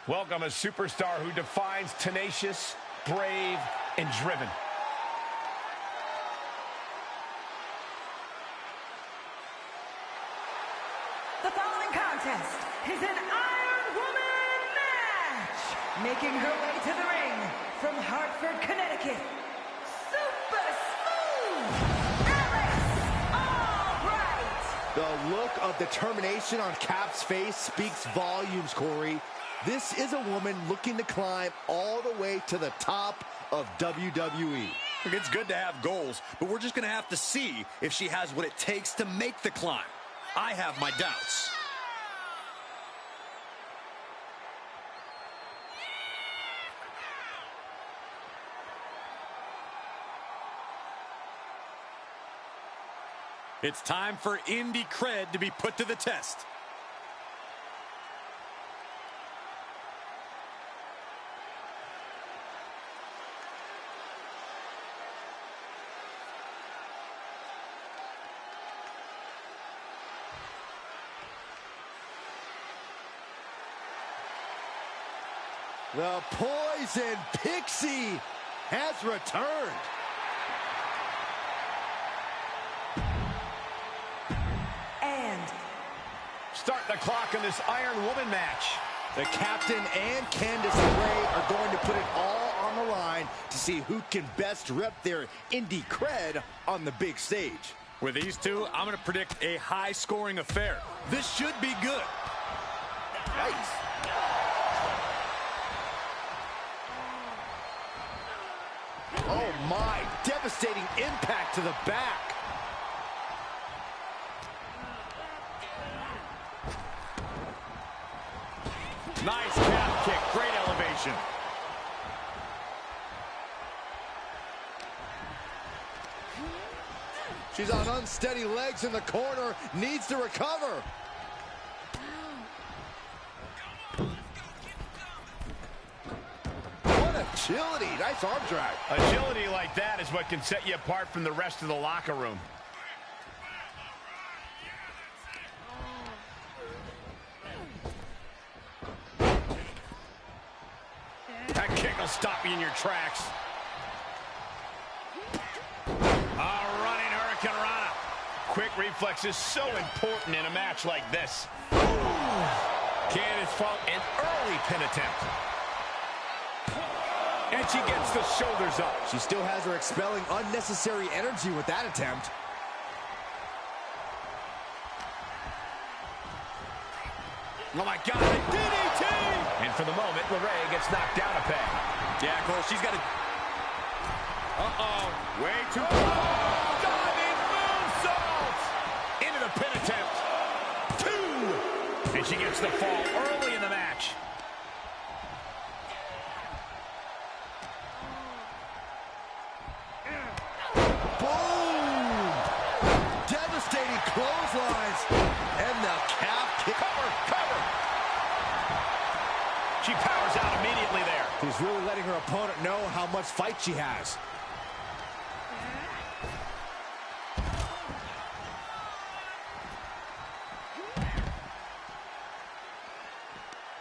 Welcome a superstar who defines tenacious, brave, and driven. The following contest is an Iron Woman match. Making her way to the ring from Hartford, Connecticut, Super Smooth, Alex Albright. The look of determination on Cap's face speaks volumes, Corey. This is a woman looking to climb all the way to the top of WWE. It's good to have goals, but we're just going to have to see if she has what it takes to make the climb. I have my doubts. It's time for indie cred to be put to the test. The Poison Pixie has returned. And starting the clock in this Iron Woman match. The captain and Candice LeRae are going to put it all on the line to see who can best rep their indie cred on the big stage. With these two, I'm going to predict a high-scoring affair. This should be good. Nice. Oh my, devastating impact to the back. Nice calf kick, great elevation. She's on unsteady legs in the corner, needs to recover. What agility, nice arm drag. Agility like that is what can set you apart from the rest of the locker room. That kick will stop you in your tracks. Running Hurricane Rana. Quick reflex is so important in a match like this. Candice fought an early pin attempt. And she gets the shoulders up. She still has her expelling unnecessary energy with that attempt. Oh my God, a DDT! And for the moment, LeRae gets knocked down a peg. Yeah, Cole, she's got to... Uh-oh, way too close. Diving moonsault! Into the pin attempt. 2! And she gets the fall early in the match. Boom! Devastating clotheslines. And the calf kick. Cover! She powers out immediately there. She's really letting her opponent know how much fight she has.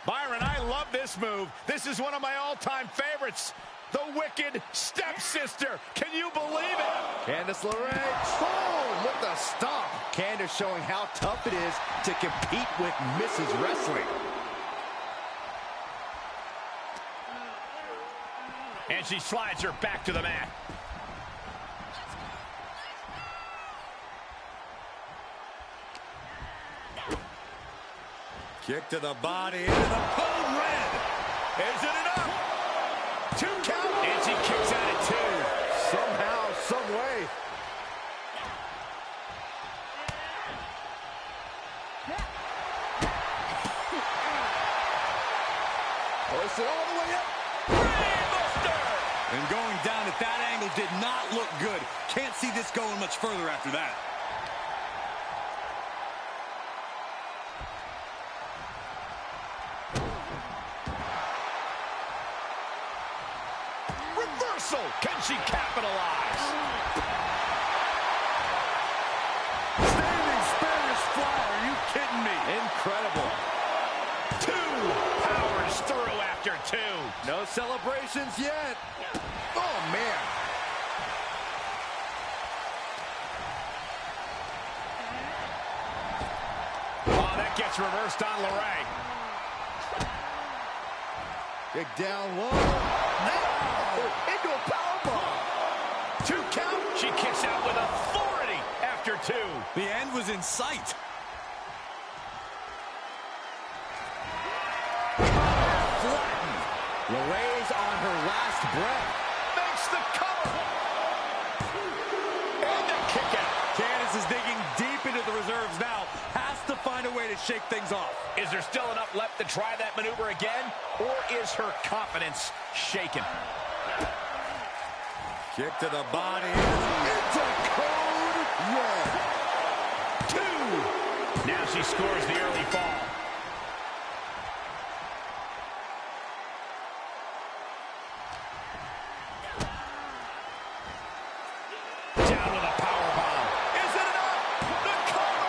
Byron, I love this move. This is one of my all-time favorites. The Wicked Stepsister. Can you believe it? Candice LeRae. Boom! With the stomp. Candice showing how tough it is to compete with Mrs. Wrestling. And she slides her back to the mat. Kick to the body into the code red. Is it enough? 2 count. And she kicks out at 2. Somehow, some way. Push it all the way up. And going down at that angle did not look good. Can't see this going much further after that. Reversal. Can she capitalize? Standing Spanish fly. Are you kidding me? Incredible. 2 power through after 2. No celebrations yet. Oh, man. Oh, that gets reversed on LeRae. Kick down low. Now into a powerbomb. 2 count. She kicks out with authority after 2. The end was in sight. Flattened. LeRae's on her last breath. Makes the cover. And the kick out. Candice is digging deep into the reserves now. Has to find a way to shake things off. Is there still enough left to try that maneuver again? Or is her confidence shaken? Kick to the body. Into code red. 2. Now she scores the early fall. Down with a powerbomb. Is it enough? The cover.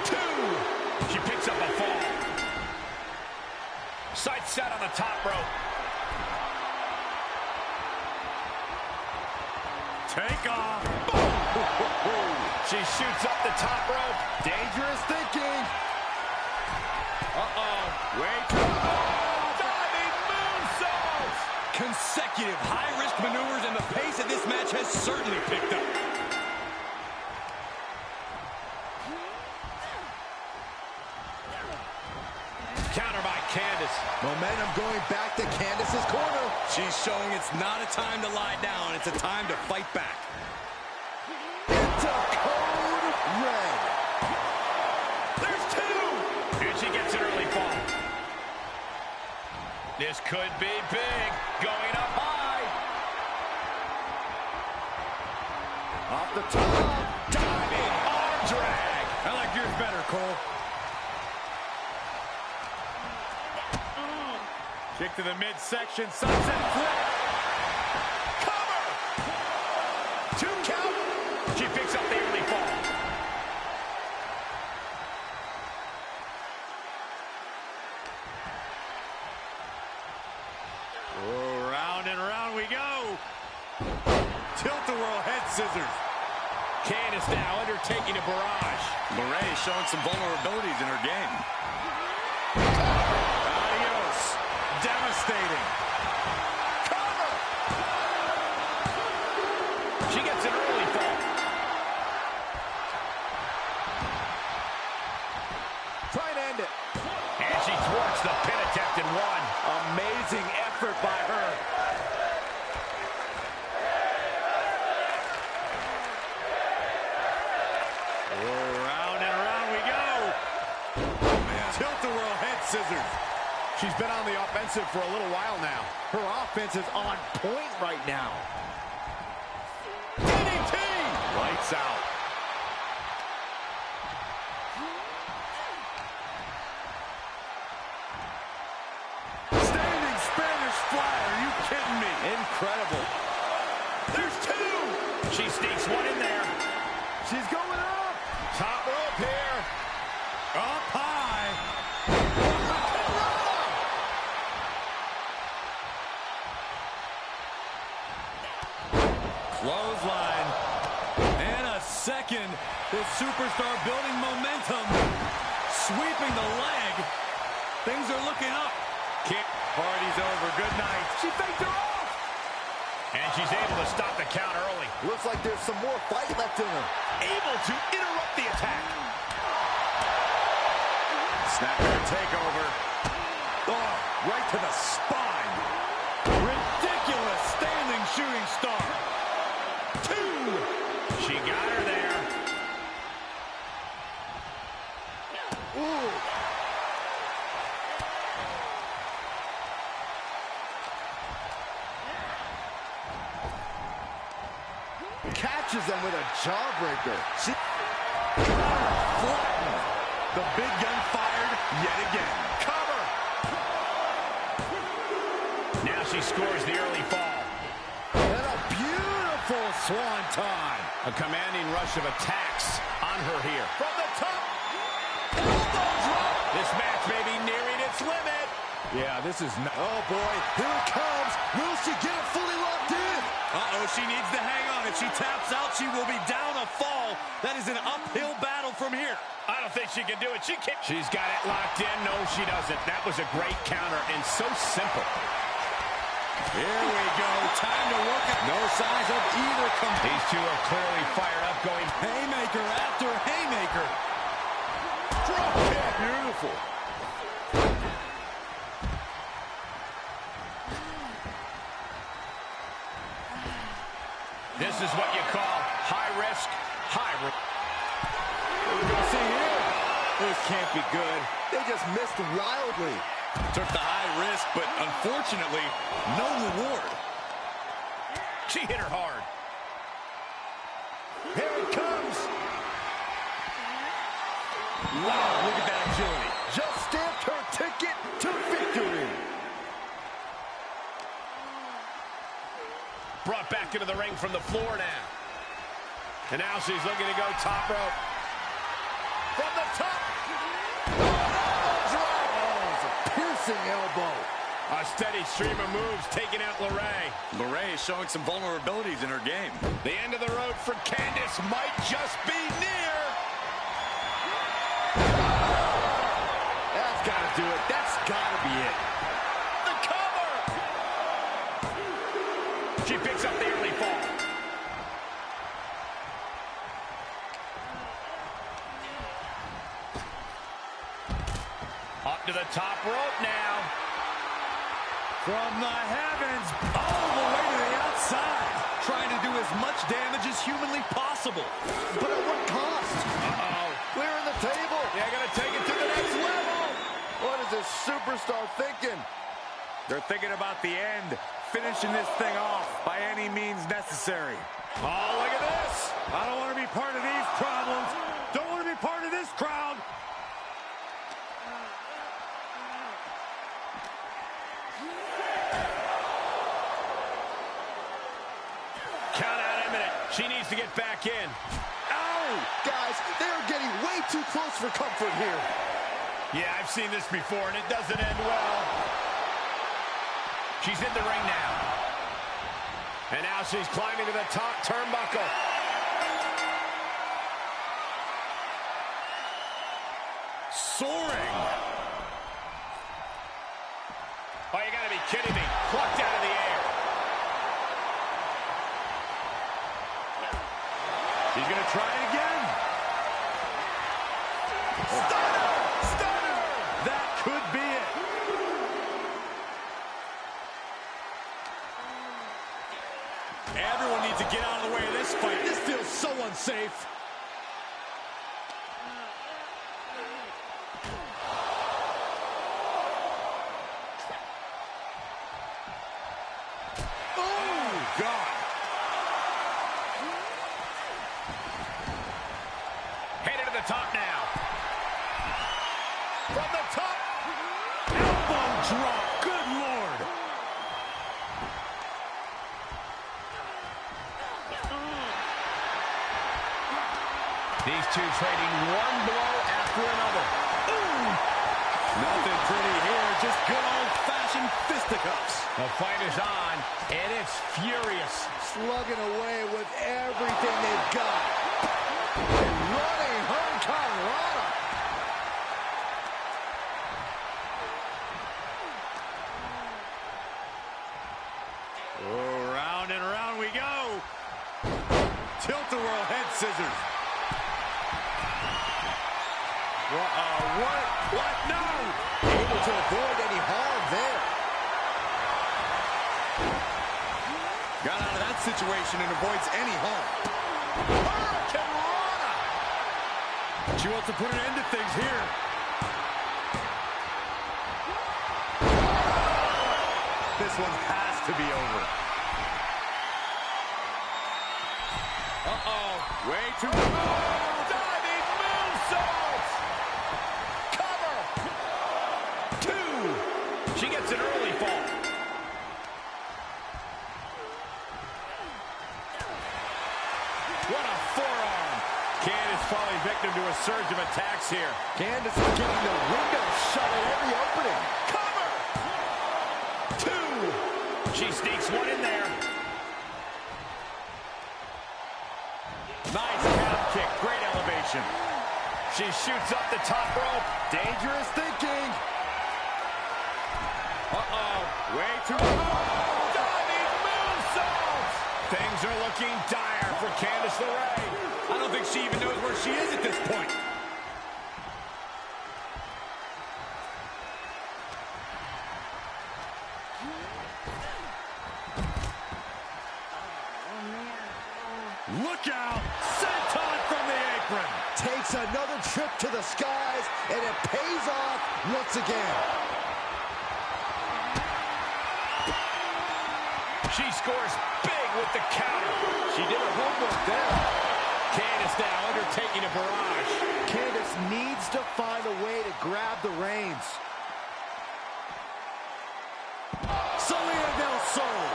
2. She picks up a fall. Sights set on the top rope. Take off. She shoots up the top rope. Dangerous thinking. Uh-oh. Wait. Diving moonsaults. Consecutive high-risk maneuvers, and the pace of this match has certainly picked up. Counter by Candice. Momentum going back to Candice's corner. She's showing it's not a time to lie down. It's a time to fight back. Into code red. There's 2. And she gets an early fall. This could be big. Going up high. Off the top. Diving arm drag. I like yours better, Cole. Kick to the midsection. Sunset flip. Cover. 2 count. She picks up the early fall. Oh, round and round we go. Tilt-a-whirl head scissors. Candice now undertaking a barrage. LeRae showing some vulnerabilities in her game. Adios. Devastating. Cover. She gets an early fall. Try and end it. And she thwarts the pin attempt in 1. Amazing effort by her. Oh, round and round we go. Oh, man. Tilt-a-whirl head scissors. She's been on the offensive for a little while now. Her offense is on point right now. DDT. Lights out. Standing Spanish fly. Are you kidding me? Incredible. There's 2. She sneaks 1 in there. She's going up. Top rope here. Up high. Clothesline. And a second. This superstar building momentum. Sweeping the leg. Things are looking up. Kick. Party's over. Good night. She faked her off. And she's able to stop the count early. Looks like there's some more fight left in her. Able to interrupt the attack. Snapper takeover. Oh, right to the spine. Ridiculous standing shooting star. 2. She got her there. Ooh. Catches them with a jawbreaker. She Flattened. The big gun fired yet again. Cover. Now she scores the early fall. And a beautiful swanton. A commanding rush of attacks on her here. From the top. Elbow drop. This match may be nearing its limit. Yeah, this is not... Oh, boy. Here it comes. Will she get it fully locked in? Uh-oh, she needs to hang on. If she taps out, she will be down a fall. That is an uphill battle from here. I don't think she can do it. She can't. She's got it locked in. No, she doesn't. That was a great counter and so simple. Here we go. Time to work it. No signs of either. These two are clearly fired up, going haymaker after haymaker. Drop kick. Beautiful. This is what you call high risk, high reward. What are we going to see here? This can't be good. They just missed wildly. Took the high risk, but unfortunately, no reward. She hit her hard. Here it comes. Wow, look at that agility. Just stamped her ticket to victory. Brought back into the ring from the floor now. And now she's looking to go top rope. From the top. Oh, it's a piercing elbow. A steady stream of moves taking out LeRae. LeRae is showing some vulnerabilities in her game. The end of the road for Candice might just be near. That's got to do it. That's got to be it. The cover. She picks up the early fall. Up to the top rope now. From the heavens, all the way to the outside. Trying to do as much damage as humanly possible. But at what cost? Uh-oh. Clearing the table. Yeah, gotta take it to the next level. What is this superstar thinking? They're thinking about the end. Finishing this thing off by any means necessary. Oh, look at this. I don't want to be part of these problems. Don't want to be part of this crowd. Count out imminent. She needs to get back in. Ow! Guys, they are getting way too close for comfort here. Yeah, I've seen this before, and it doesn't end well. She's in the ring now. And now she's climbing to the top turnbuckle. Soaring. Oh, you gotta be kidding me. Plucked out of the air. She's gonna try it again. Stunner! Stunner! That could be it. Everyone needs to get out of the way of this fight. This feels so unsafe. Oh, God. Headed to the top now. From the top. Elbow drop. Good Lord. These two trading one blow after another. Ooh. Nothing pretty here. Just good old-fashioned fisticuffs. The fight is on, and it's furious. Slugging away with everything they've got. And running home Colorado. Oh, round and around we go. Tilt-a-whirl head scissors. What? No! Able to avoid any harm there. Got out of that situation and avoids any harm. Hurricanrana! She wants to put an end to things here. This one has to be over. Uh-oh. Way too... Diving moonsault! Cover! 2! She gets an early fall. What a forearm! Candice falling victim to a surge of attacks here. Candice is getting the window shut at every opening. Cover! She sneaks one in there. Nice calf kick. Great elevation. She shoots up the top rope. Dangerous thinking. Uh-oh. Way too low. Diving moonsault. Things are looking dire for Candice LeRae. I don't think she even knows where she is at this point. Look out! Senton from the apron! Takes another trip to the skies, and it pays off once again. She scores big with the counter. She did her homework there. Candice now undertaking a barrage. Candice needs to find a way to grab the reins. Selena Del Sol!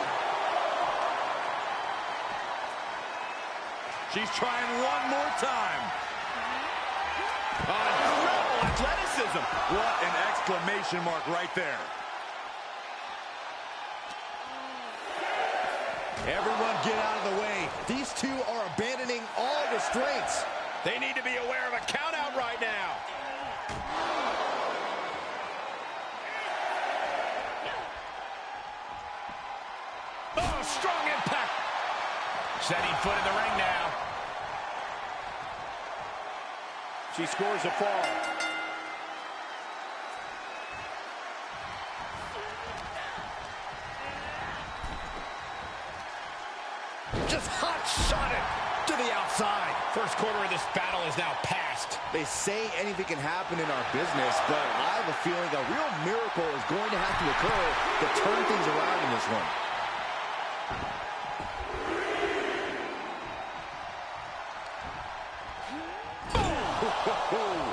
She's trying one more time. Incredible athleticism. What an exclamation mark right there. Everyone get out of the way. These two are abandoning all restraints. They need to be aware of a countout right now. Oh, strong impact. Setting foot in the ring now. She scores a fall. Just hot-shotted to the outside. First quarter of this battle is now past. They say anything can happen in our business, but I have a feeling a real miracle is going to have to occur to turn things around in this one.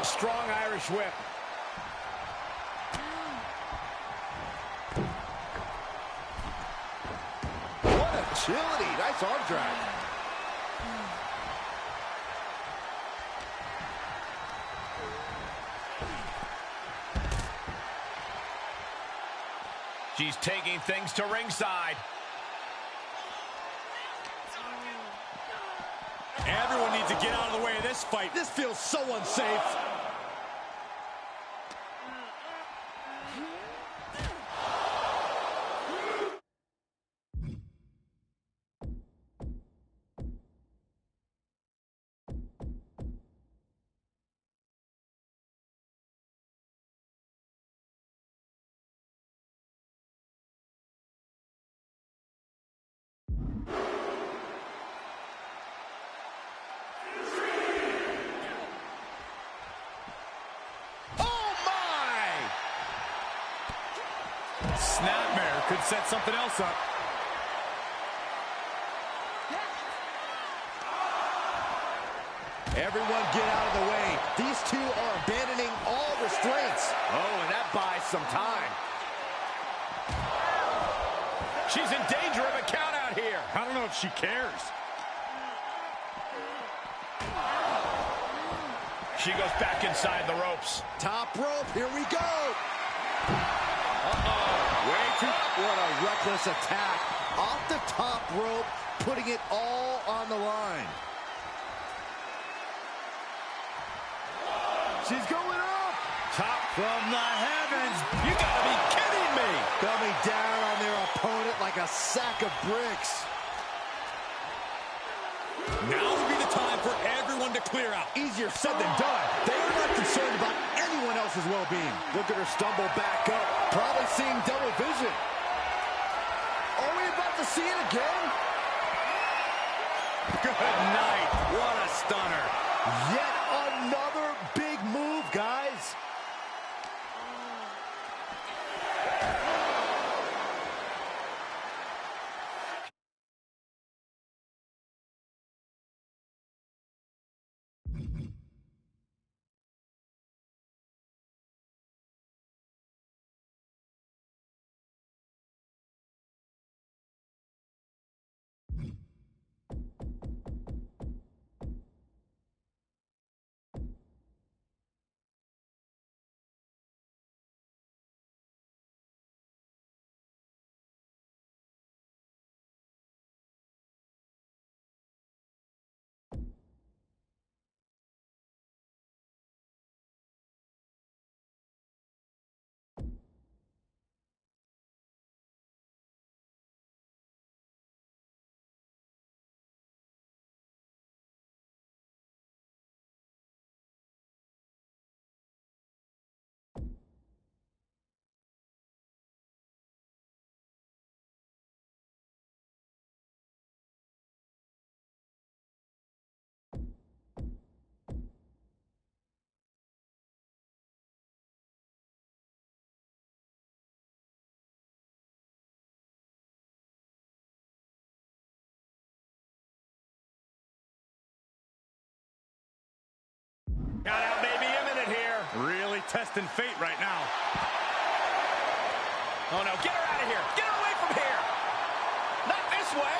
Strong Irish whip. What agility. Nice arm drag. She's taking things to ringside. Everyone needs to get out of the way of this fight. This feels so unsafe. Snapmare could set something else up. Everyone get out of the way. These two are abandoning all restraints. Oh, and that buys some time. She's in danger of a count out here. I don't know if she cares. She goes back inside the ropes. Top rope, here we go. Way too... What a reckless attack. Off the top rope, putting it all on the line. She's going up. Top from the heavens. You gotta be kidding me. Coming down on their opponent like a sack of bricks. Now would be the time for everyone to clear out. Easier said than done. They are not concerned about anyone else's well-being. Look at her stumble back up, probably seeing double vision. Are we about to see it again? Good night. What a stunner. Yet another big move, guys. Count out may be imminent here. Really testing fate right now. Oh, no. Get her out of here. Get her away from here. Not this way.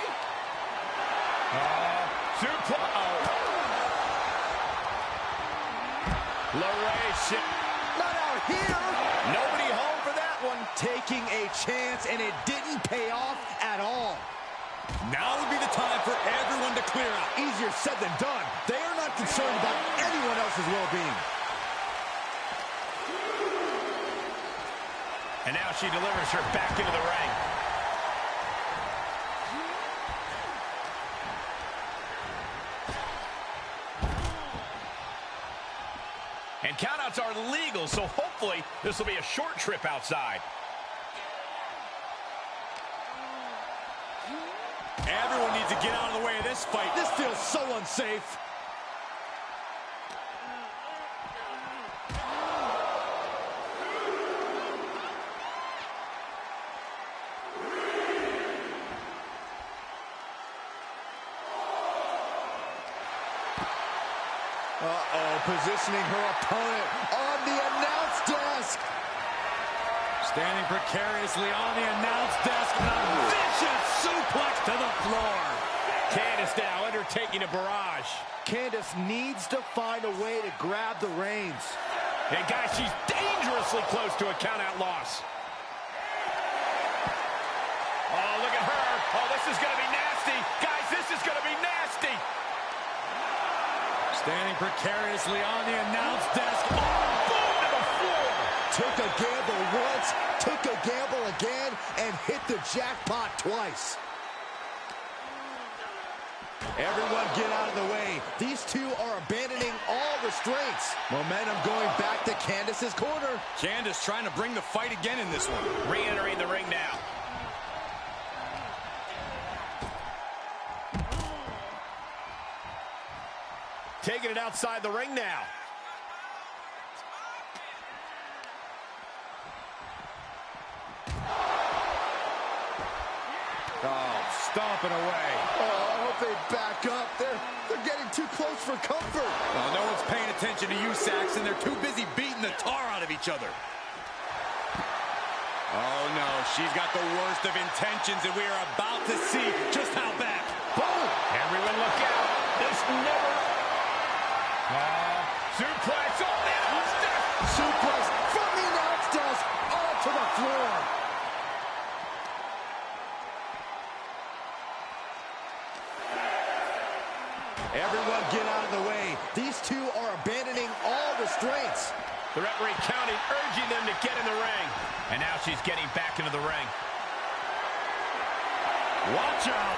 LeRae, not out here. Nobody home for that one. Taking a chance, and it didn't pay off at all. Now would be the time for everyone to clear out. Easier said than done. They are not concerned about anyone else's well-being. And now she delivers her back into the ring. And countouts are legal, so hopefully this will be a short trip outside. Everyone needs to get out of the way of this fight. This feels so unsafe. Positioning her opponent on the announce desk. Standing precariously on the announce desk and a vicious suplex to the floor. Candice now undertaking a barrage. Candice needs to find a way to grab the reins. Hey, guys, she's dangerously close to a countout loss. Oh, look at her. Oh, this is going to be nasty. Guys, this is going to be nasty. Standing precariously on the announce desk. Oh, boom to the floor. Took a gamble once, took a gamble again, and hit the jackpot twice. Everyone get out of the way. These two are abandoning all restraints. Momentum going back to Candice's corner. Candice trying to bring the fight again in this one. Re-entering the ring now. Taking it outside the ring now. Oh, stomping away. Oh, I hope they back up. They're getting too close for comfort. Oh, no one's paying attention to you, Saxon. They're too busy beating the tar out of each other. Oh, no. She's got the worst of intentions, and we are about to see just how bad. Boom! Everyone look out. This never... suplex on the announce desk. Suplex from the announce desk onto the floor. Everyone get out of the way. These two are abandoning all restraints. The referee counting, urging them to get in the ring. And now she's getting back into the ring. Watch out.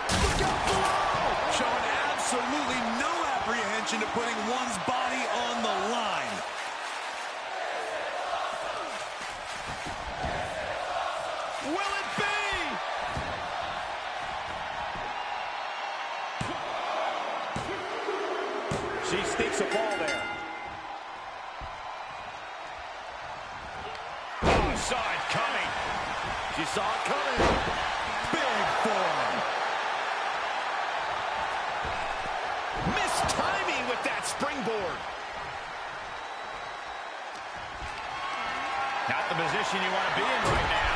Look out below. Showing absolutely no apprehension to putting one's body on the line. Will it be? She sneaks a fall there. Oh, saw it coming. She saw it coming. Big form. Missed timing with that springboard. Not the position you want to be in right now.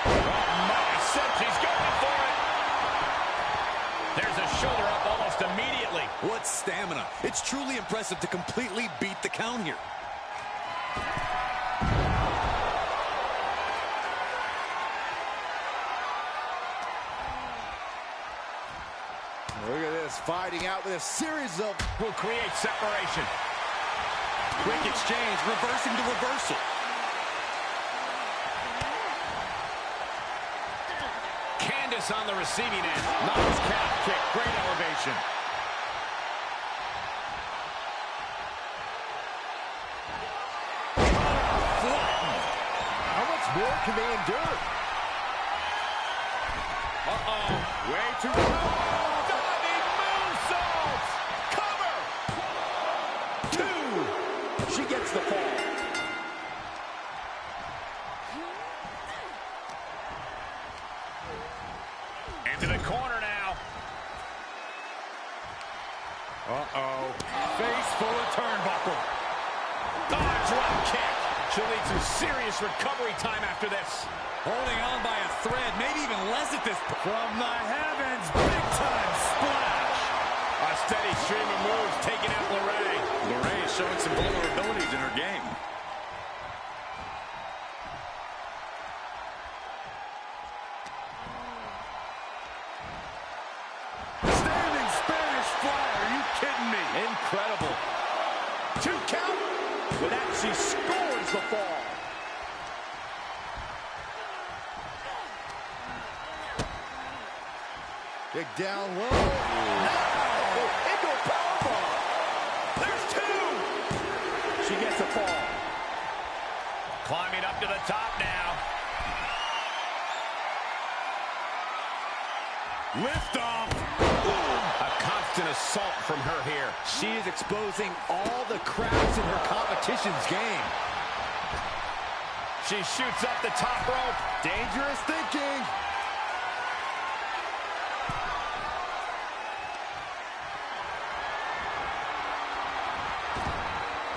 Oh, my, she's going for it. There's a shoulder up almost immediately. What stamina. It's truly impressive to completely beat the count here. Look at this, fighting out with a series of... will create separation. Quick exchange, reversing the reversal. Candice on the receiving end. Nice calf kick, great elevation. How much more can they endure? Uh-oh, way too long. Diving moonsault. Cover. 2. She gets the fall. Into the corner now. Uh-oh. Face face full of turnbuckle. Oh, drop kick. She'll need some serious recovery time after this. Holding on by a thread, maybe even less at this point. From the heavens, big time splash. A steady stream of moves taking out LeRae. LeRae is showing some vulnerabilities in her game. Standing Spanish fly, are you kidding me? Incredible. 2 count. With that, she scores the fall. Kick down low. Now, into a powerbomb. There's 2. She gets a fall. Climbing up to the top now. Lift off. A constant assault from her here. She is exposing all the cracks in her competition's game. She shoots up the top rope. Dangerous thinking.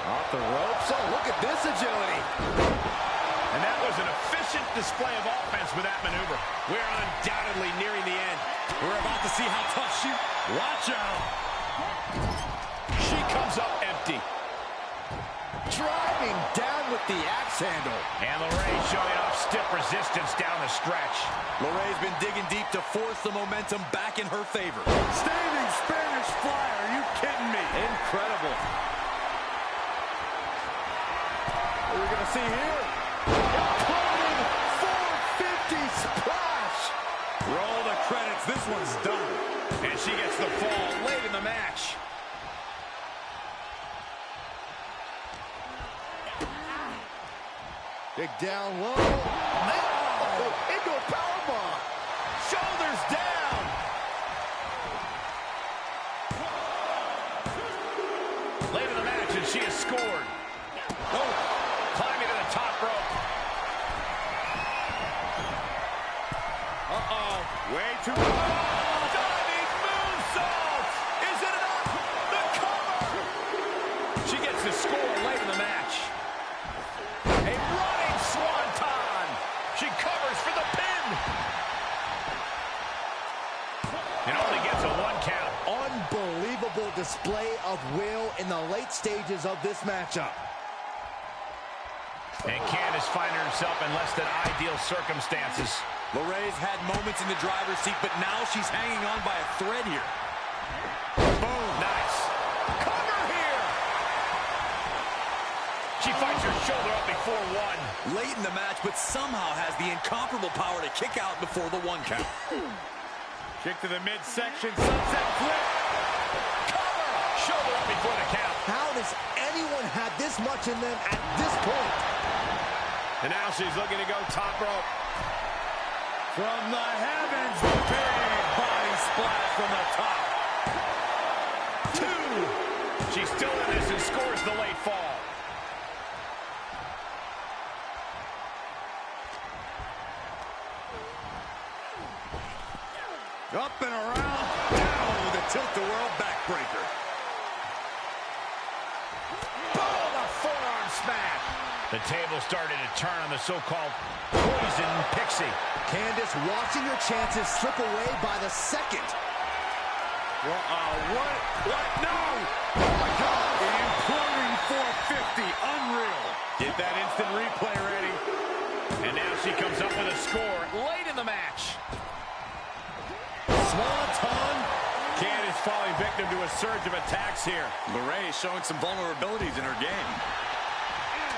Off the ropes. Oh, look at this agility. And that was an efficient display of offense with that maneuver. We're undoubtedly nearing the end. We're about to see how tough she... Watch out. She comes up empty. Driving down with the axe handle. And LeRae showing off stiff resistance down the stretch. LeRae's been digging deep to force the momentum back in her favor. Standing Spanish fly, are you kidding me? Incredible. What are we going to see here? Including 450 splash. Roll the credits. This one's done. And she gets the fall late in the match. Dig down low. Now into a powerbomb. Shoulders down. Late in the match, and she has scored. Oh, climbing to the top rope. Way too... Diving moonsault! Is it enough? The cover! She gets the score late in the match. A running swanton! She covers for the pin! And only gets a 1 count. Unbelievable display of will in the late stages of this matchup. And Candice finding herself in less than ideal circumstances. LeRae's had moments in the driver's seat, but now she's hanging on by a thread here. Boom. Nice. Cover here. She fights her shoulder up before 1. Late in the match, but somehow has the incomparable power to kick out before the 1 count. Kick to the midsection, sunset flip. Cover. Shoulder up before the count. How does anyone have this much in them at this point? And now she's looking to go top rope. From the heavens, big body splash from the top. 2. She's still in this and scores the late fall. Up and around, down with a tilt-the-world backbreaker. Boom, a forearm smash. The table started to turn on the so-called poison pixie. Candice watching her chances slip away by the second. What? No! Oh, my God! The imploding 450, unreal. Get that instant replay ready. And now she comes up with a score late in the match. Swanton. Candice falling victim to a surge of attacks here. LeRae showing some vulnerabilities in her game.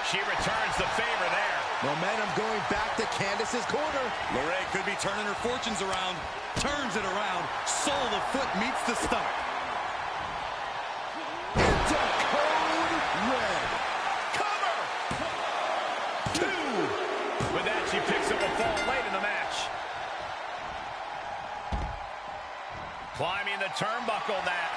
She returns the favor there. Momentum going back to Candice's corner. LeRae could be turning her fortunes around. Turns it around. Sole of the foot meets the stomach. Into code red. Cover! 2. With that, she picks up a fall late in the match. Climbing the turnbuckle that.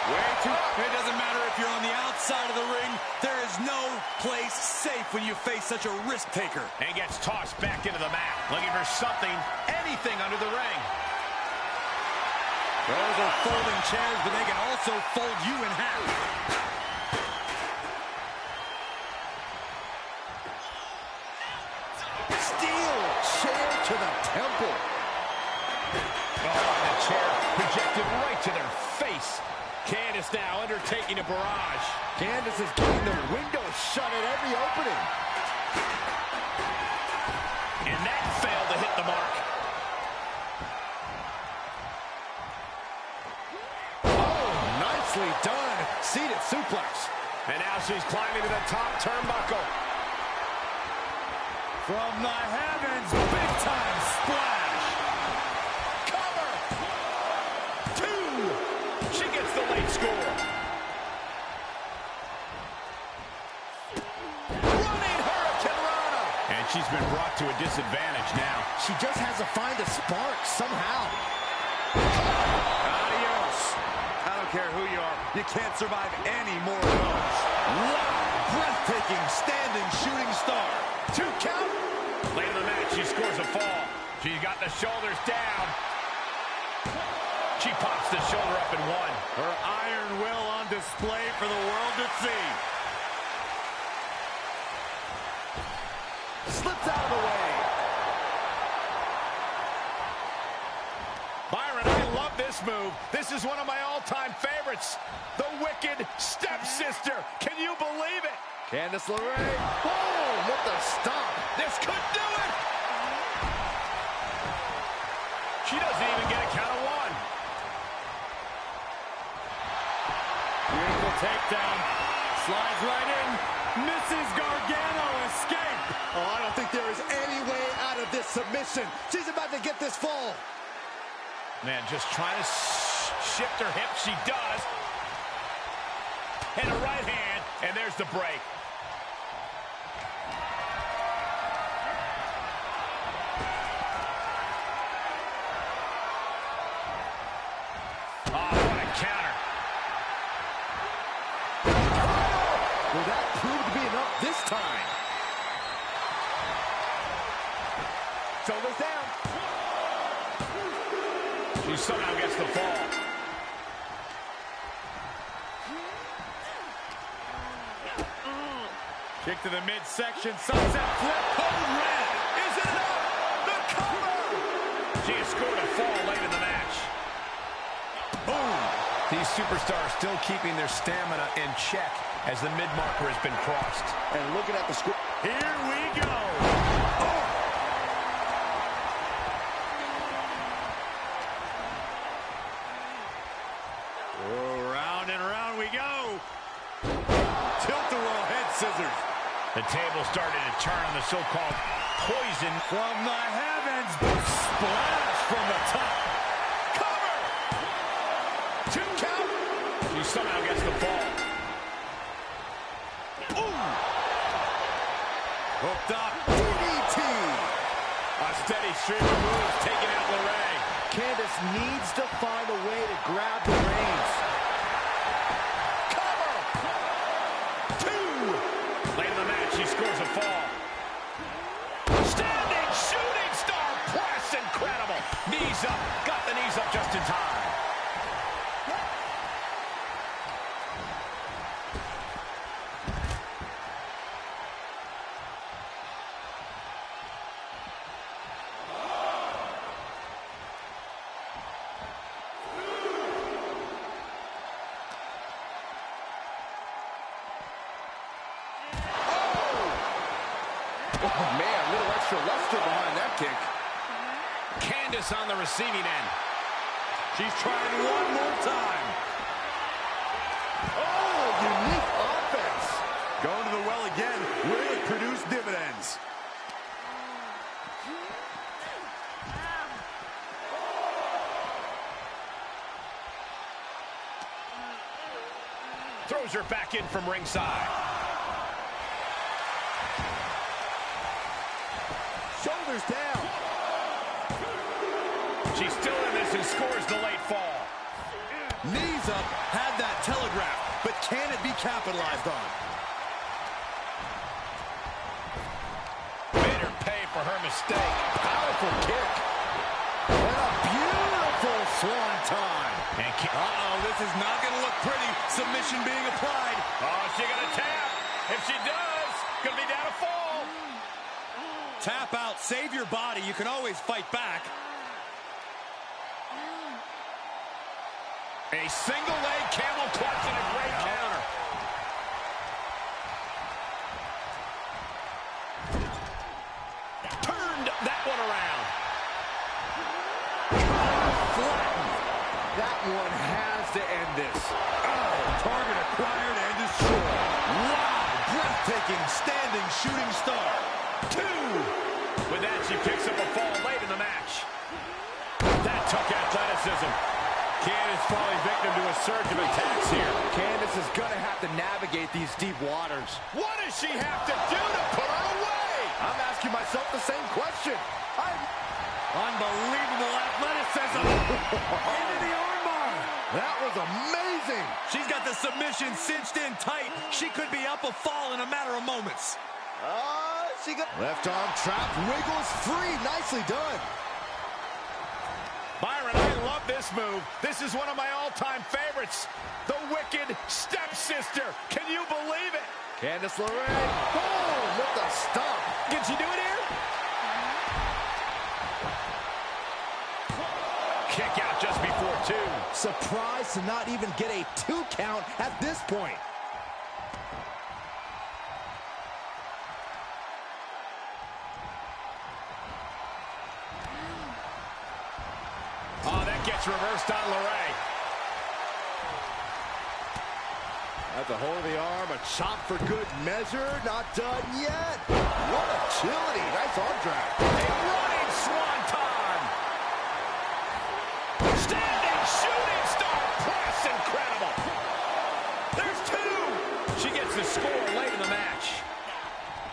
Way too... It doesn't matter if you're on the outside of the ring. There is no place safe when you face such a risk taker. And gets tossed back into the mat. Looking for something, anything under the ring. Those are folding chairs, but they can also fold you in half. Steel chair to the temple. Oh, and the chair projected right to their face. Candice now undertaking a barrage. Candice is getting the window shut at every opening. And that failed to hit the mark. Oh, nicely done. Seated suplex. And now she's climbing to the top turnbuckle. From the heavens, big time splash. Cover. 2. She gets the late score. Running Hurricane Rana. And she's been brought to a disadvantage now. She just has to find a spark somehow. Adios. I don't care who you are, you can't survive any more of those. Wow. Breathtaking standing shooting star. 2 count. Late in the match, she scores a fall. She's got the shoulders down. She pops the shoulder up in 1. Her iron will on display for the world to see. Slips out of the way. Byron, I love this move. This is one of my all-time favorites. The Wicked Stepsister. Can you believe it? Candice LeRae. Boom! What the stop. This could do it. She doesn't even get a count of 1. Beautiful takedown. Slides right in. Mrs. Gargano escape. Oh, I don't think there is any way out of this submission. She's about to get this fall. Man, just trying to shift her hip. She does. And a right hand, and there's the break. Oh, what a counter. Will that prove to be enough this time? Shoulders down. She somehow gets the fall. Kick to the midsection, sunset flip, hold red. Is it enough? The cover! She has scored a fall late in the match. Boom! These superstars still keeping their stamina in check as the mid-marker has been crossed. And looking at the score. Here we go. Oh! Oh, round and round we go. Tilt-a-whirl head scissors. The table started to turn on the so-called poison. From the heavens, splash from the top. Cover! 2 count. She somehow gets the fall. Ooh! Hooked up. DDT! A steady stream of moves taking out LeRae. Candice needs to find a way to grab the reins. Cover! 2! Late in the match, she scores a fall. Standing shooting star press, incredible. Knees up, got the knees up just in time. Oh, man, a little extra luster behind that kick. Candice on the receiving end. She's trying one more time. Oh, unique offense. Going to the well again. Will it produce dividends? Throws her back in from ringside. Shoulders down. She's still in this and scores the late fall. Knees up, had that telegraph, but can it be capitalized on? Made her pay for her mistake. Powerful kick. And a beautiful swan time. Uh-oh, this is not going to look pretty. Submission being applied. Oh, is she going to tap? If she does, going to be down a fall. Tap out, save your body. You can always fight back. A single leg camel clutch and a great counter. Turned that one around. Flattened. That one has to end this. Oh, target acquired and destroyed. Wow, breathtaking standing shooting star. 2. With that, she picks up a fall late in the match. That took athleticism. Candice falling victim to a surge of attacks here. Candice is going to have to navigate these deep waters. What does she have to do to put her away? I'm asking myself the same question. Unbelievable athleticism. Into the armbar. That was amazing. She's got the submission cinched in tight. She could be up a fall in a matter of moments. She got left arm trapped, wiggles free. Nicely done. Byron, I love this move. This is one of my all-time favorites. The Wicked Stepsister. Can you believe it? Candice LeRae. Boom! With the stomp. Can she do it here? Kick out just before 2. Surprised to not even get a 2 count at this point. Oh, that gets reversed on LeRae. That's a hold of the arm, a chop for good measure. Not done yet. What agility. Nice arm drag. A running swanton. Standing shooting star press. Incredible. There's 2. She gets the score late in the match.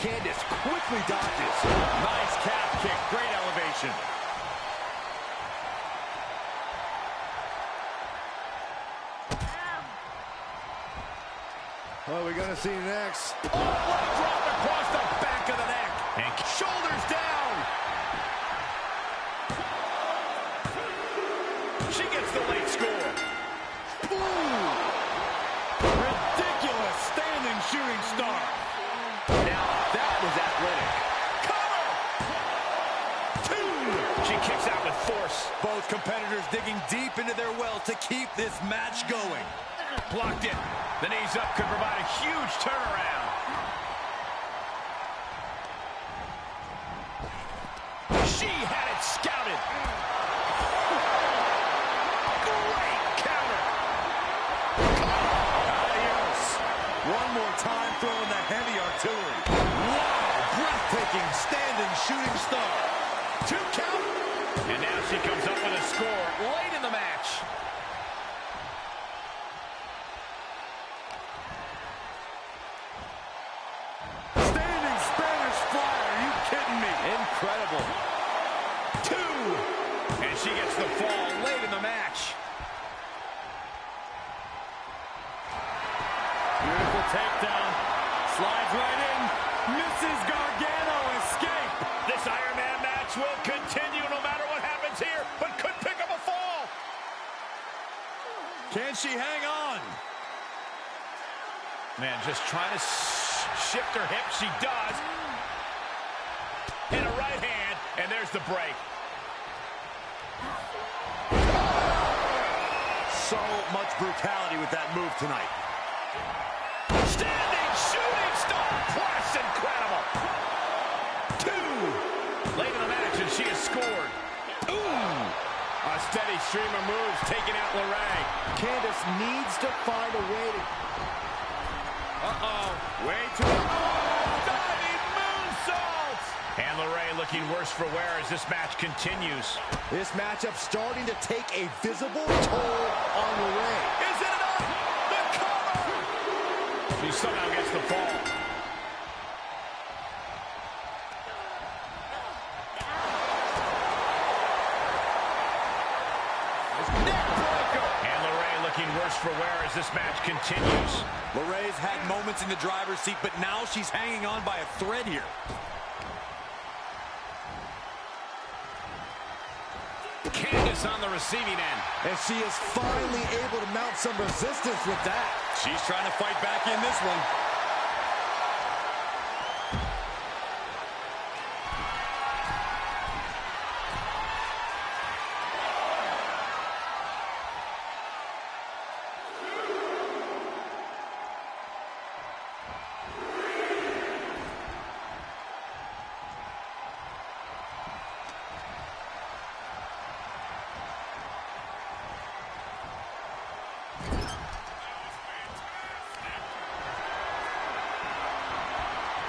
Candice quickly dodges. Nice calf kick. Great elevation. What are we going to see next? Oh, what a drop across the back of the neck. And shoulders down. She gets the late score. Ooh. Ridiculous standing shooting star. Now that was athletic. Cover. 2. She kicks out with force. Both competitors digging deep into their well to keep this match going. Blocked it. The knees up could provide a huge turnaround. She had it scouted. Great counter. Adios. One more time throwing the heavy artillery. Wow, breathtaking standing shooting star. 2 count. And now she comes up with a score late in the match. Incredible. 2. And she gets the fall late in the match. Beautiful takedown. Slides right in. Mrs. Gargano escape. This Iron Man match will continue no matter what happens here, but could pick up a fall. Can she hang on? Man, just trying to shift her hip. She does. And a right hand, and there's the break. So much brutality with that move tonight. Standing shooting star press, incredible. 2. Late in the match, and she has scored. Ooh. A steady stream of moves taking out LeRae. Candice needs to find a way to... Way too... Diving moonsault! And LeRae looking worse for wear as this match continues. This matchup starting to take a visible toll on LeRae. Is it enough? The cover! She somehow gets the fall. And LeRae looking worse for wear as this match continues. LeRae's had moments in the driver's seat, but now she's hanging on by a thread here. Candice Nice on the receiving end. And she is finally able to mount some resistance with that. She's trying to fight back in this one.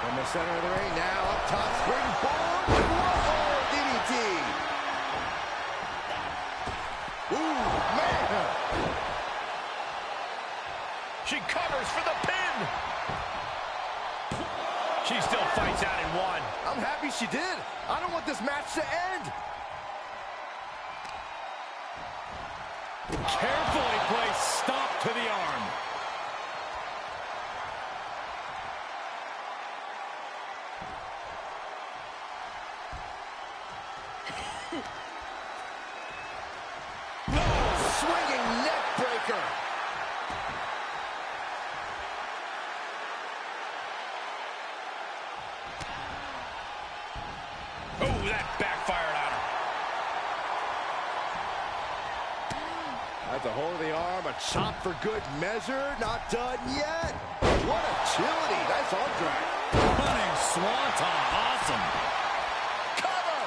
From the center of the ring, now up top, springboard. Whoa, DDT. Ooh, man. She covers for the pin. She still fights out in one. I'm happy she did. I don't want this match to end. Carefully placed stop to the arm. Swinging neck breaker. Oh, that backfired on her. At the hold of the arm, a chop for good measure. Not done yet. What agility. Nice arm drag. Running swanton. Awesome. Cover.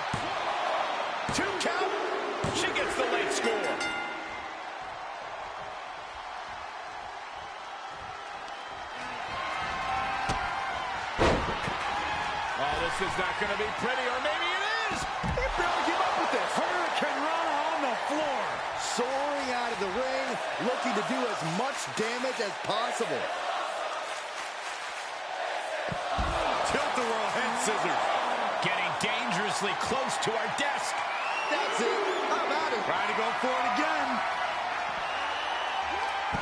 2 count. She gets the late score. Oh, this is not going to be pretty, or maybe it is. They barely keep up with this. Hurricane Rana on the floor. Soaring out of the ring, looking to do as much damage as possible. Tilt-a-whirl head scissors. Getting dangerously close to our desk. That's it. How about it? Trying to go for it again.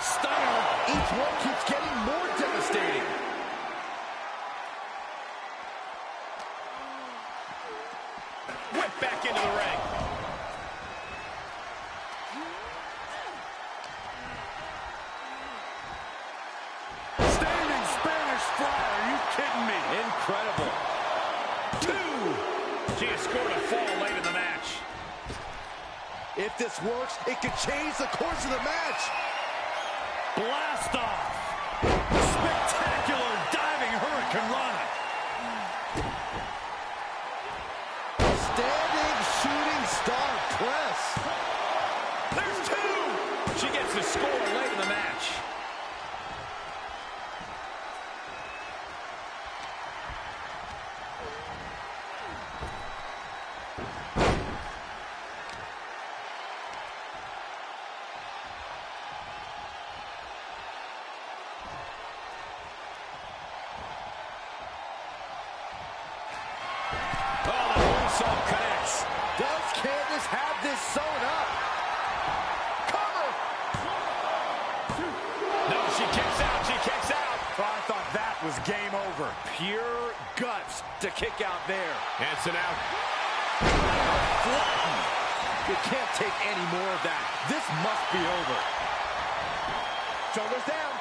Stunner. Each one keeps getting more devastating. Whip back into the ring. Standing Spanish fly. Are you kidding me? Incredible. 2. She has scored a fall late in the match. If this works, it could change the course of the match. Blast off. Spectacular diving Hurricane Rana. Standing shooting star press. There's 2. She gets the score late in the match. Connects. Does Candice have this sewn up? Cover! No, she kicks out. She kicks out. Oh, I thought that was game over. Pure guts to kick out there. It's an out. Flattened. You can't take any more of that. This must be over. Shoulders down.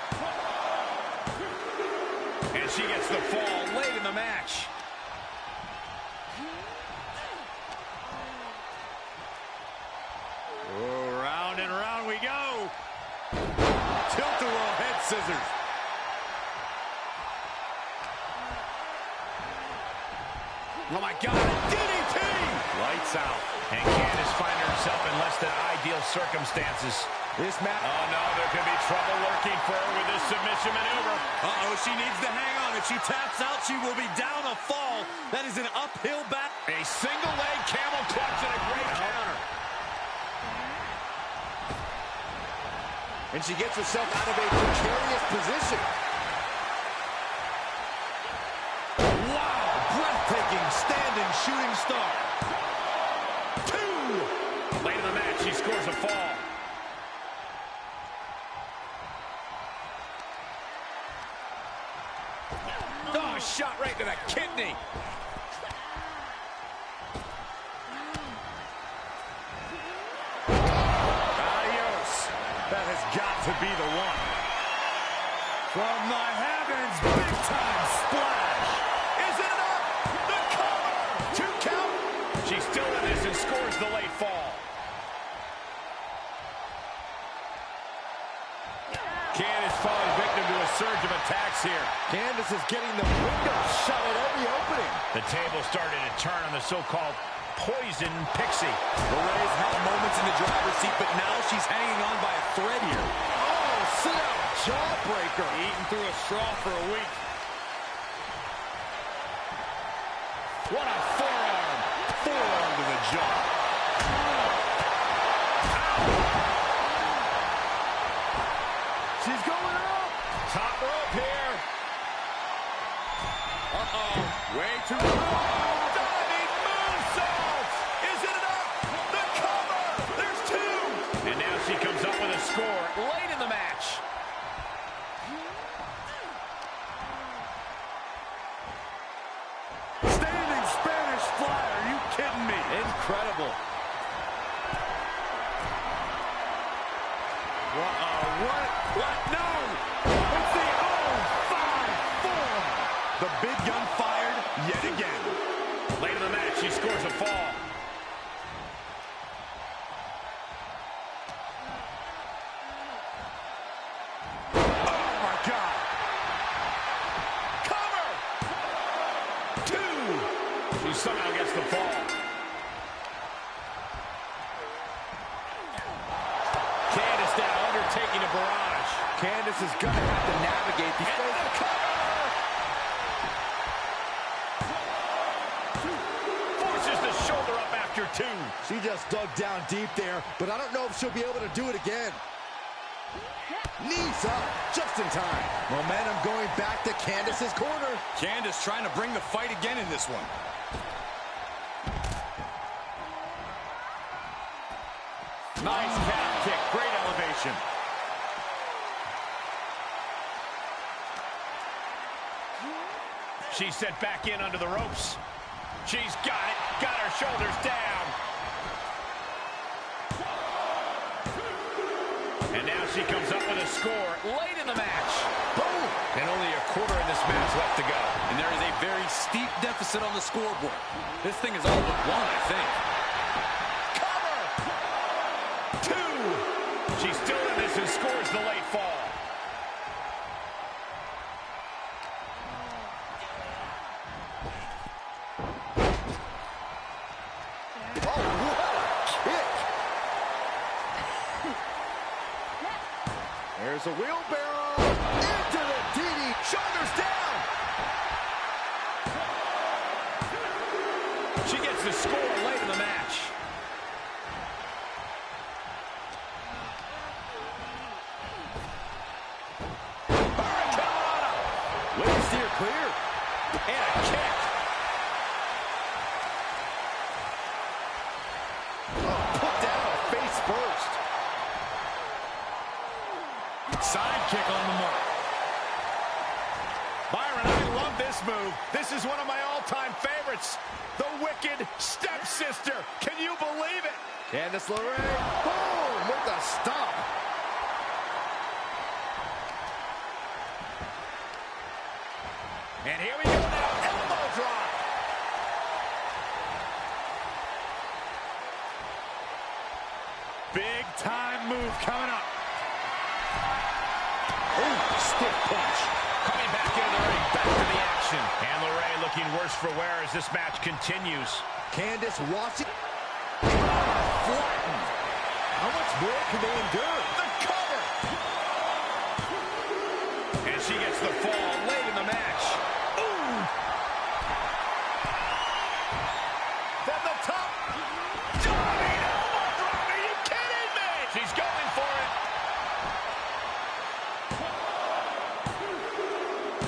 And she gets the fall late in the match. Oh, round and round we go. Tilt-a-whirl head scissors. Oh, my God. DDT! Lights out. And Candice finds herself in less than ideal circumstances. This match. Oh, no. There could be trouble lurking for her with this submission maneuver. Uh-oh, she needs to hang on. If she taps out, she will be down a fall. That is an uphill bat. A single leg camel clutch and a great counter. And she gets herself out of a precarious position. Wow, breathtaking standing shooting star. 2. Late in the match, she scores a fall. Oh, shot right to the kidney. be the one. From the heavens, big time splash. Is it enough? The cover! 2 count. She's still in this and scores the late fall. Candice falling victim to a surge of attacks here. Candice is getting the window shut at every opening. The table started to turn on the so-called poison pixie. Lorraine's had moments in the driver's seat, but now she's hanging on by a thread here. Oh, sit-out jawbreaker. Eating through a straw for a week. What a forearm. Forearm to the jaw. She's going up. Top rope here. Uh-oh. Way too low. Diving moonsault. Is it enough? The cover. There's 2. And now she comes up with a score late in the match. Standing Spanish fly. Are you kidding me? Incredible. What? No! It's the 0-5-4. The big gun fired yet again. Late in the match, she scores a fall. Oh, my God. Cover! 2. She somehow gets the fall. Candice now undertaking a barrage. Candice is going to have to navigate these. And the cover! Forces the shoulder up after 2. She just dug down deep there, but I don't know if she'll be able to do it again. Knees up, just in time. Momentum going back to Candice's corner. Candice trying to bring the fight again in this one. Nice calf kick, great elevation. She's sent back in under the ropes. She's got it, got her shoulders down. And now she comes up with a score late in the match. Boom! And only a quarter of this match left to go. And there is a very steep deficit on the scoreboard. This thing is all but won, I think. She's still in this and scores the late fall. Oh, what a kick. There's a wheelbarrow. Into the DD. Shoulders down. She gets the score late in the match. Steer clear. And a kick. Oh, put down face first. Side kick on the mark. Byron, I love this move. This is one of my all-time favorites. The wicked stepsister. Can you believe it? Candice LeRae. Boom! With a stomp. And here we go now, elbow drop. Big time move coming up. Oh, stiff punch. Coming back into the ring, back to the action. And LeRae looking worse for wear as this match continues. Candice watching. Flattened. How much more can they endure? The cover. And she gets the fall late in the match. From the top. Diving elbow drop. Are you kidding me? She's going for it.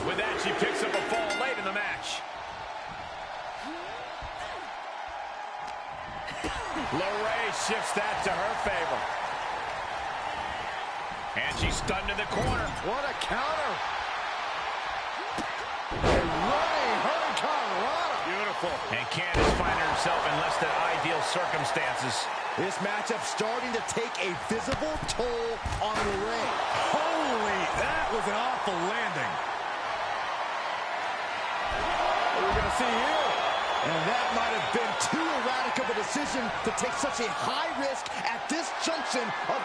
With that, she picks up a fall late in the match. LeRae shifts that to her favor. And she's stunned in the corner. What a counter. A running hurricane rana. Beautiful. And Candice finding herself in less than ideal circumstances. This matchup starting to take a visible toll on LeRae. Holy, that was an awful landing. What are we going to see here? And that might have been too erratic of a decision to take such a high risk at this junction of...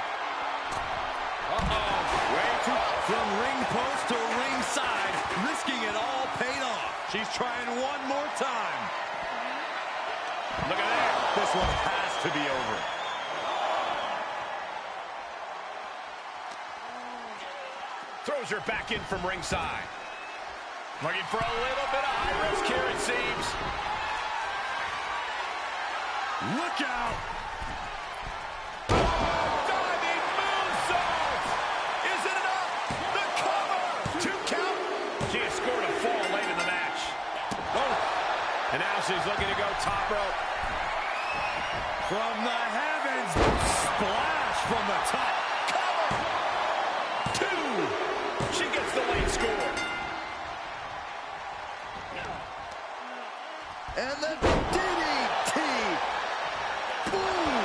Way too from ring post to ringside. Risking it all paid off. She's trying one more time. Look at that. This one has to be over. Throws her back in from ringside. Looking for a little bit of high risk here, it seems. Look out! Diving moonsault! Is it enough? The cover! 2 count. She has scored a fall late in the match. Oh! And now she's looking to go top rope. From the heavens, splash from the top. Cover! 2! She gets the late score. And the DDT! Boom!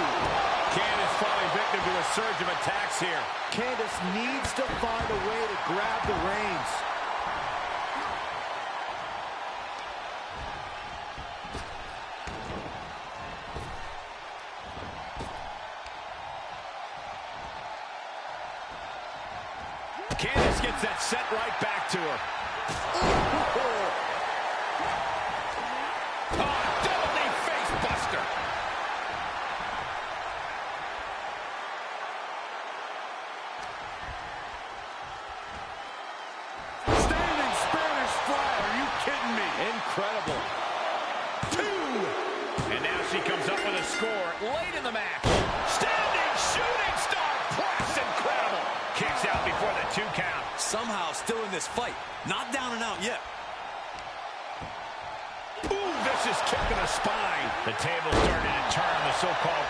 Candice falling victim to a surge of attacks here. Candice needs to find a way to grab the reins. Candice gets that set right back to her. Oh, double knee face buster. Standing Spanish fly, are you kidding me? Incredible. 2. And now she comes up with a score late in the match. Standing shooting star press. Incredible. Kicks out before the 2 count. Somehow still in this fight. Not down and out yet. Ooh, vicious kick to the spine. The table's starting to turn on the so-called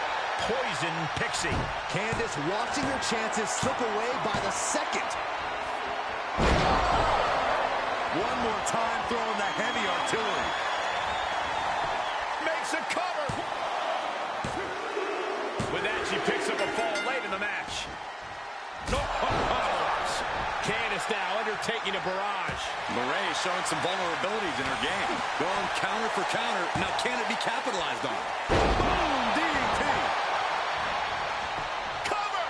poison pixie. Candice watching her chances slip away by the second. One more time throwing the heavy artillery. Makes a cover. With that, she picks up a fall late in the match. No. Candice now undertaking a barrage. LeRae showing some vulnerabilities in her game. Going counter for counter. Now can it be capitalized on? Boom! DDT! Cover!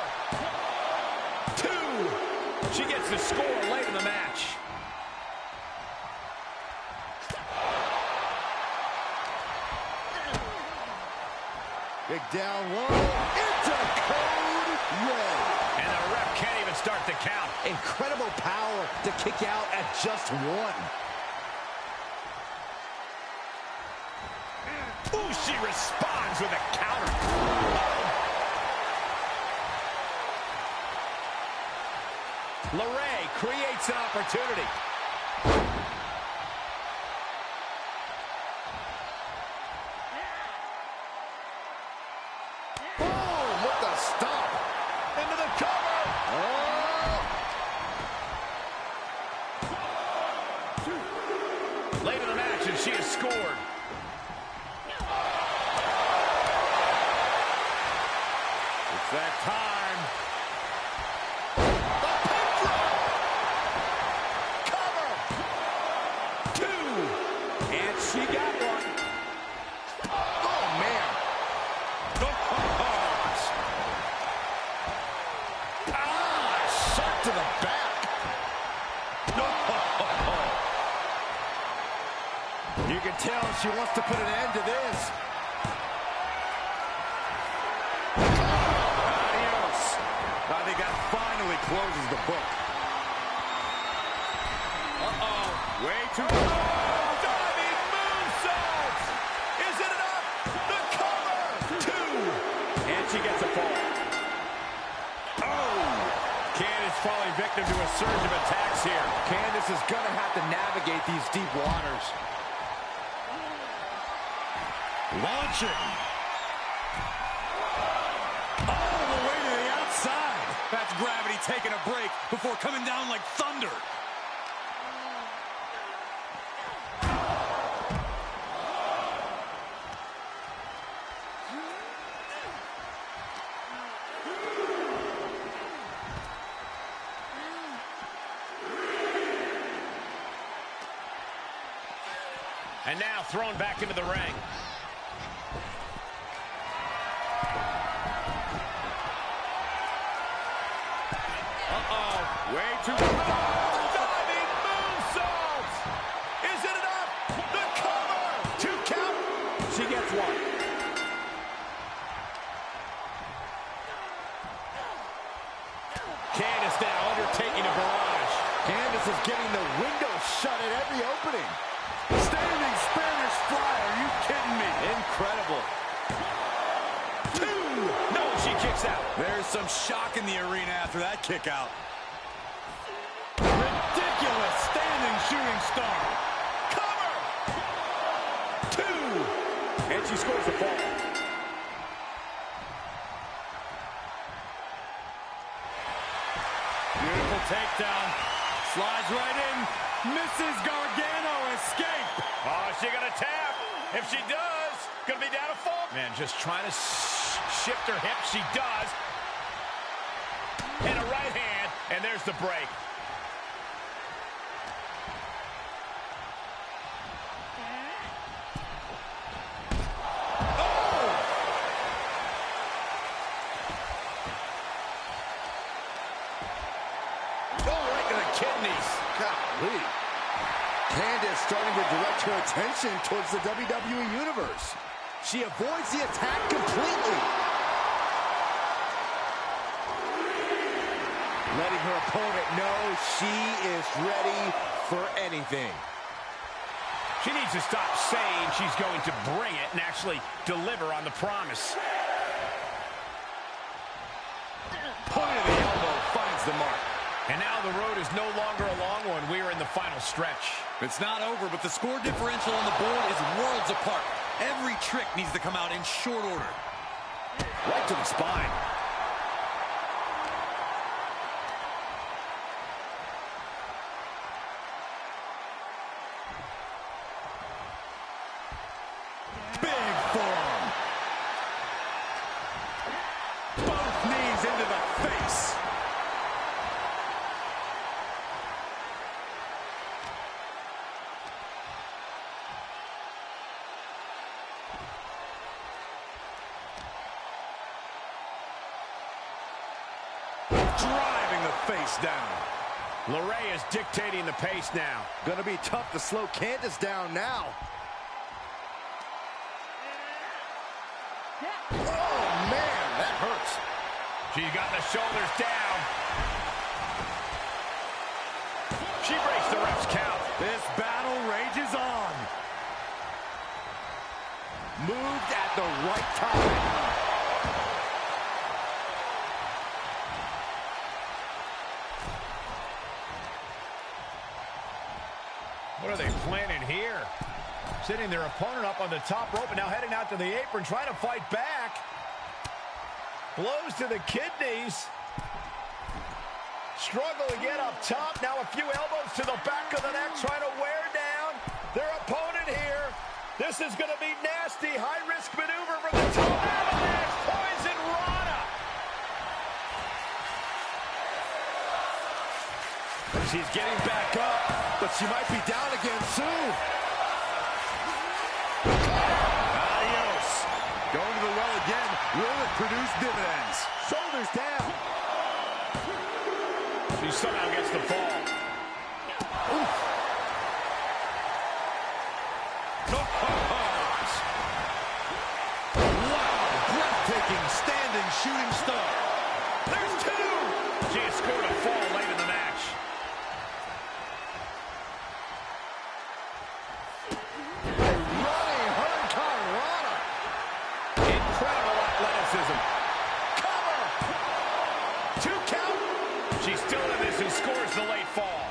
2! She gets the score late in the match. Big down low. Into code red. And the ref can't even start the count. Incredible power to kick out at just 1. Ooh, she responds with a counter. LeRae creates an opportunity. Boom! With the stomp. Into the cover. Oh! Late in the match, and she has scored. It's that time. The pin drop. Cover. 2. And she got one. Oh, man. Shot to the back. You can tell she wants to put an end to this. Adios. I think that finally closes the book. Uh-oh. Way too... Diving moonsault. Is it enough? The cover. 2. And she gets a fall. Oh. Candice falling victim to a surge of attacks here. Candice is going to have to navigate these deep waters. Launching. All the way to the outside. That's gravity taking a break before coming down like thunder. And now thrown back into the ring. Uh-oh. Way too far. Diving moonsault. Is it enough? The cover. 2 count. She gets one. Candice now undertaking a barrage. Candice is getting the window shut at every opening. Standing Spanish fly, are you kidding me? Incredible. 2. No, she kicks out. There's some shock in the arena after that kick out. Ridiculous standing shooting star. Cover. 2. And she scores the fall. Beautiful takedown. Slides right in. Mrs. Gargano escape. Oh, is she gonna tap? If she does, gonna be down a fall. Man, just trying to shift her hip. She does. And a right hand, and there's the break. Golly. Candice starting to direct her attention towards the WWE Universe. She avoids the attack completely. Letting her opponent know she is ready for anything. She needs to stop saying she's going to bring it and actually deliver on the promise. Point of the elbow finds the mark. And now the road is no longer a long one. We are in the final stretch. It's not over, but the score differential on the board is worlds apart. Every trick needs to come out in short order. Right to the spine. Big forearm. Both knees into the face. Driving the face down. LeRae is dictating the pace now. Gonna be tough to slow Candice down now. Oh, man, that hurts. She's got the shoulders down. She breaks the ref's count. This battle rages on. Moved at the right time. What are they planning here? Sitting their opponent up on the top rope and now heading out to the apron, trying to fight back. Blows to the kidneys. Struggle to get up top. Now a few elbows to the back of the neck, trying to wear down their opponent here. This is going to be nasty. High-risk maneuver from the top. Avalanche poison Rana. She's getting back up, but she might be down again soon. Adios. Going to the well again. Will it produce dividends? Shoulders down. She somehow gets the fall. Oof. Wow, breathtaking standing shooting star. There's 2. She has scored a fall late in the match. A running hurricane Rana. Incredible athleticism. Cover. 2 count. She's still in this and scores the late fall.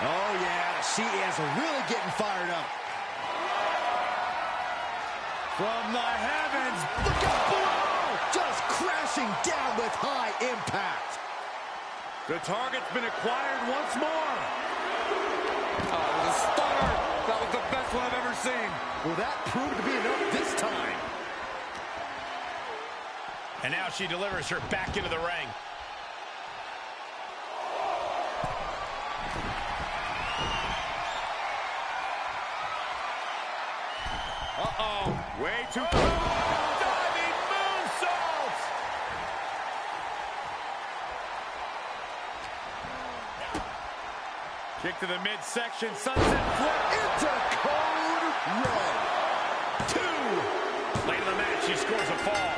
Oh, yeah, she is really getting fired up. From the heavens, look at blow! Just crashing down with high impact. The target's been acquired once more. Oh, it was a stunner. That was the best one I've ever seen. Well, that proved to be enough this time. And now she delivers her back into the ring. Uh-oh. Way too close. Diving moonsault. Kick to the midsection. Sunset flip. Into code red. 2. Late in the match, she scores a fall.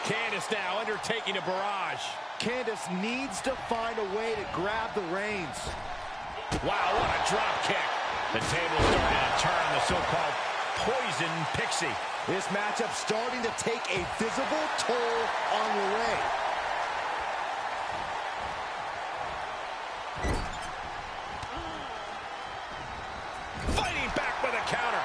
Candice now undertaking a barrage. Candice needs to find a way to grab the reins. Wow, what a drop kick. The table starting to turn, the so-called poison pixie. This matchup starting to take a visible toll on Lorraine. Fighting back with a counter.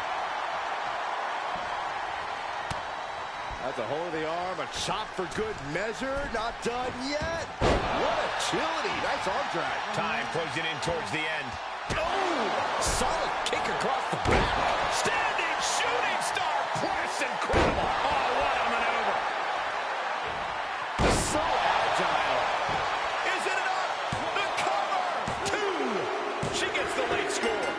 That's a hold of the arm, a chop for good measure. Not done yet. What agility. Nice arm drag. Time closing in towards the end. Oh, solid kick across the back. Standing shooting star press. Incredible. Oh, what a maneuver. So agile. Is it enough? The cover. 2. She gets the late score.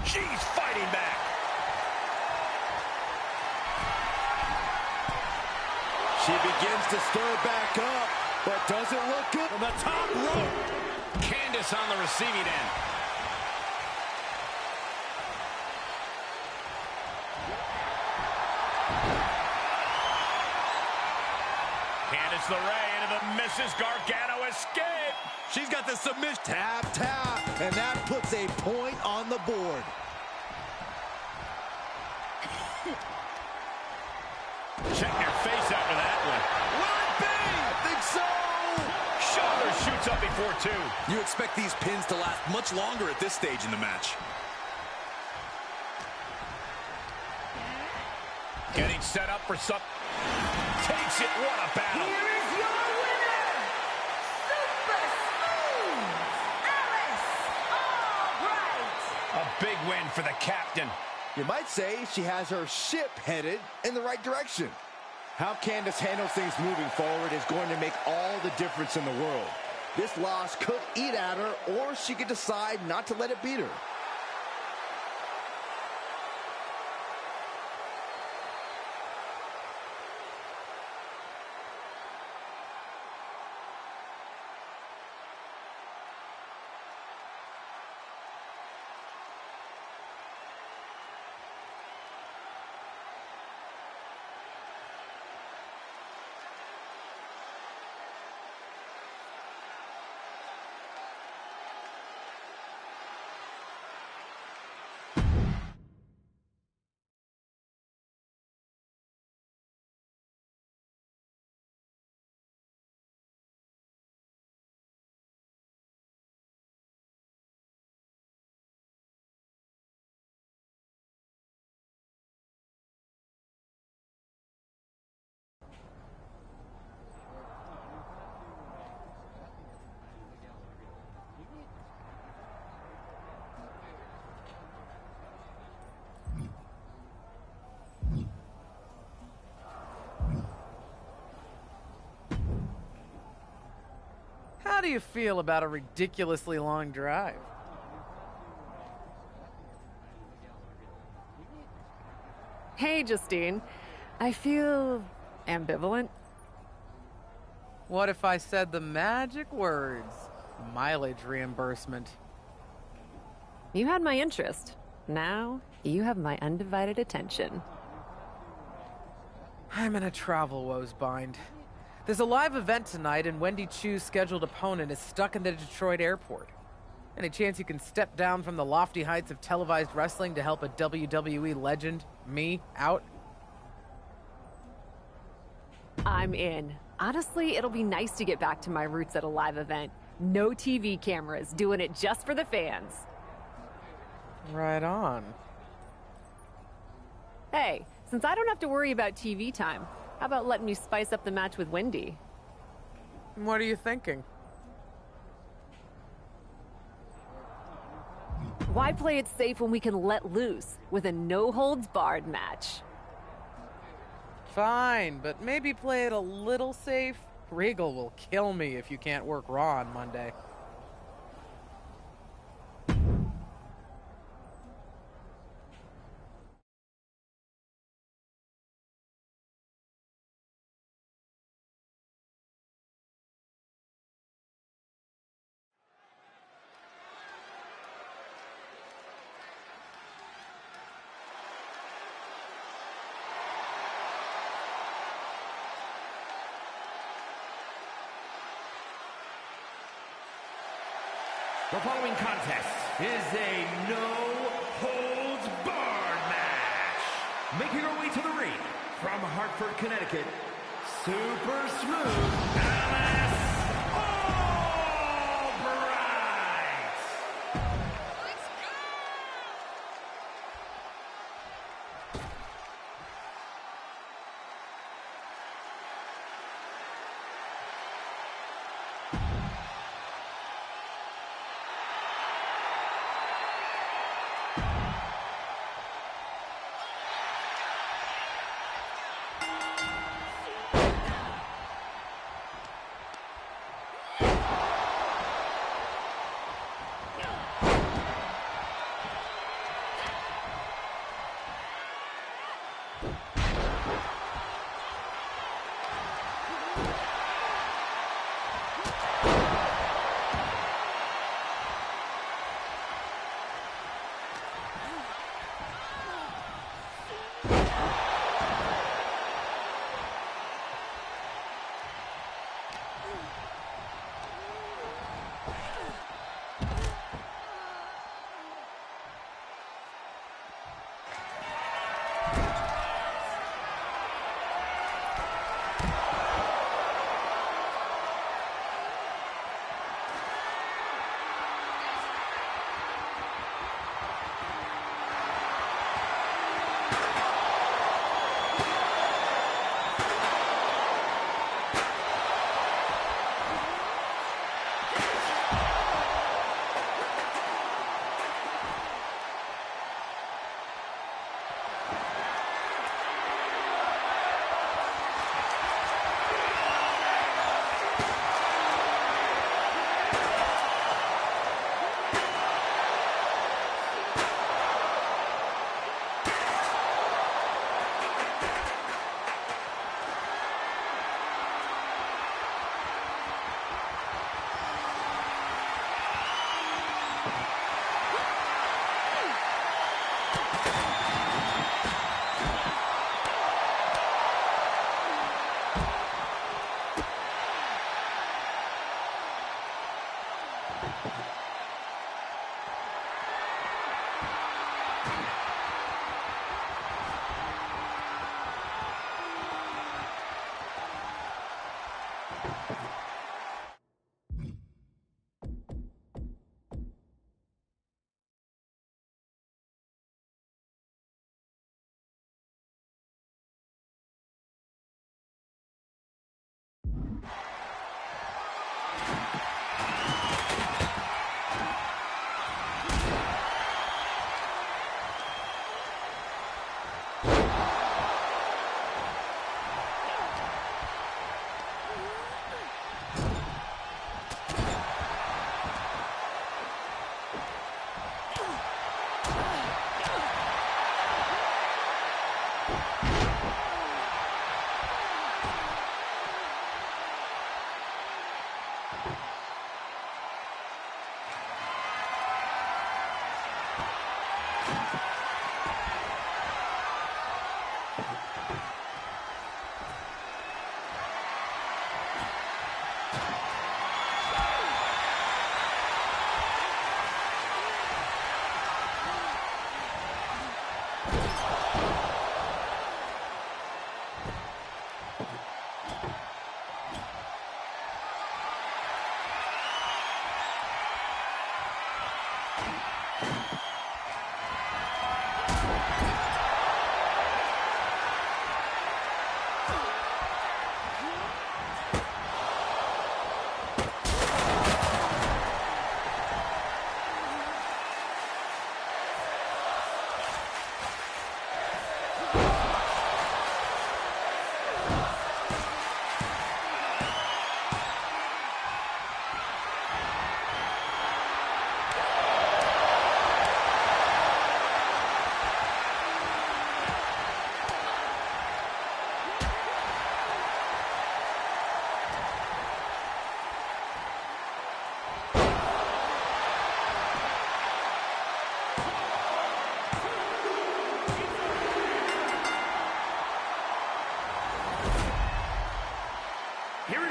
She's fighting back. She begins to stir back up, but doesn't look good. From the top rope. Candice on the receiving end. Candice LeRae into the Mrs. Gargano escape. She's got the submission. Tap, tap, and that puts a point on the board. Check your face after that one. Will it be? I think so. Shoulder shoots up before 2. You expect these pins to last much longer at this stage in the match. Getting set up for some. Takes it. What a battle. Here is your winner, Super Smooth, Alice Albright. A big win for the captain. You might say she has her ship headed in the right direction. How Candice handles things moving forward is going to make all the difference in the world. This loss could eat at her, or she could decide not to let it beat her. How do you feel about a ridiculously long drive? Hey, Justine. I feel ambivalent. What if I said the magic words? Mileage reimbursement. You had my interest. Now, you have my undivided attention. I'm in a travel woes bind. There's a live event tonight, and Wendy Chu's scheduled opponent is stuck in the Detroit airport. Any chance you can step down from the lofty heights of televised wrestling to help a WWE legend, me, out? I'm in. Honestly, it'll be nice to get back to my roots at a live event. No TV cameras, doing it just for the fans. Right on. Hey, Since I don't have to worry about TV time, how about letting me spice up the match with Wendy? What are you thinking? Why play it safe when we can let loose with a no-holds-barred match? Fine, but maybe play it a little safe. Regal will kill me if you can't work Raw on Monday. The following contest is a no-holds-barred match. Making her way to the ring from Hartford, Connecticut, super smooth Alice Albright.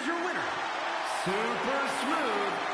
is your winner, Super Smooth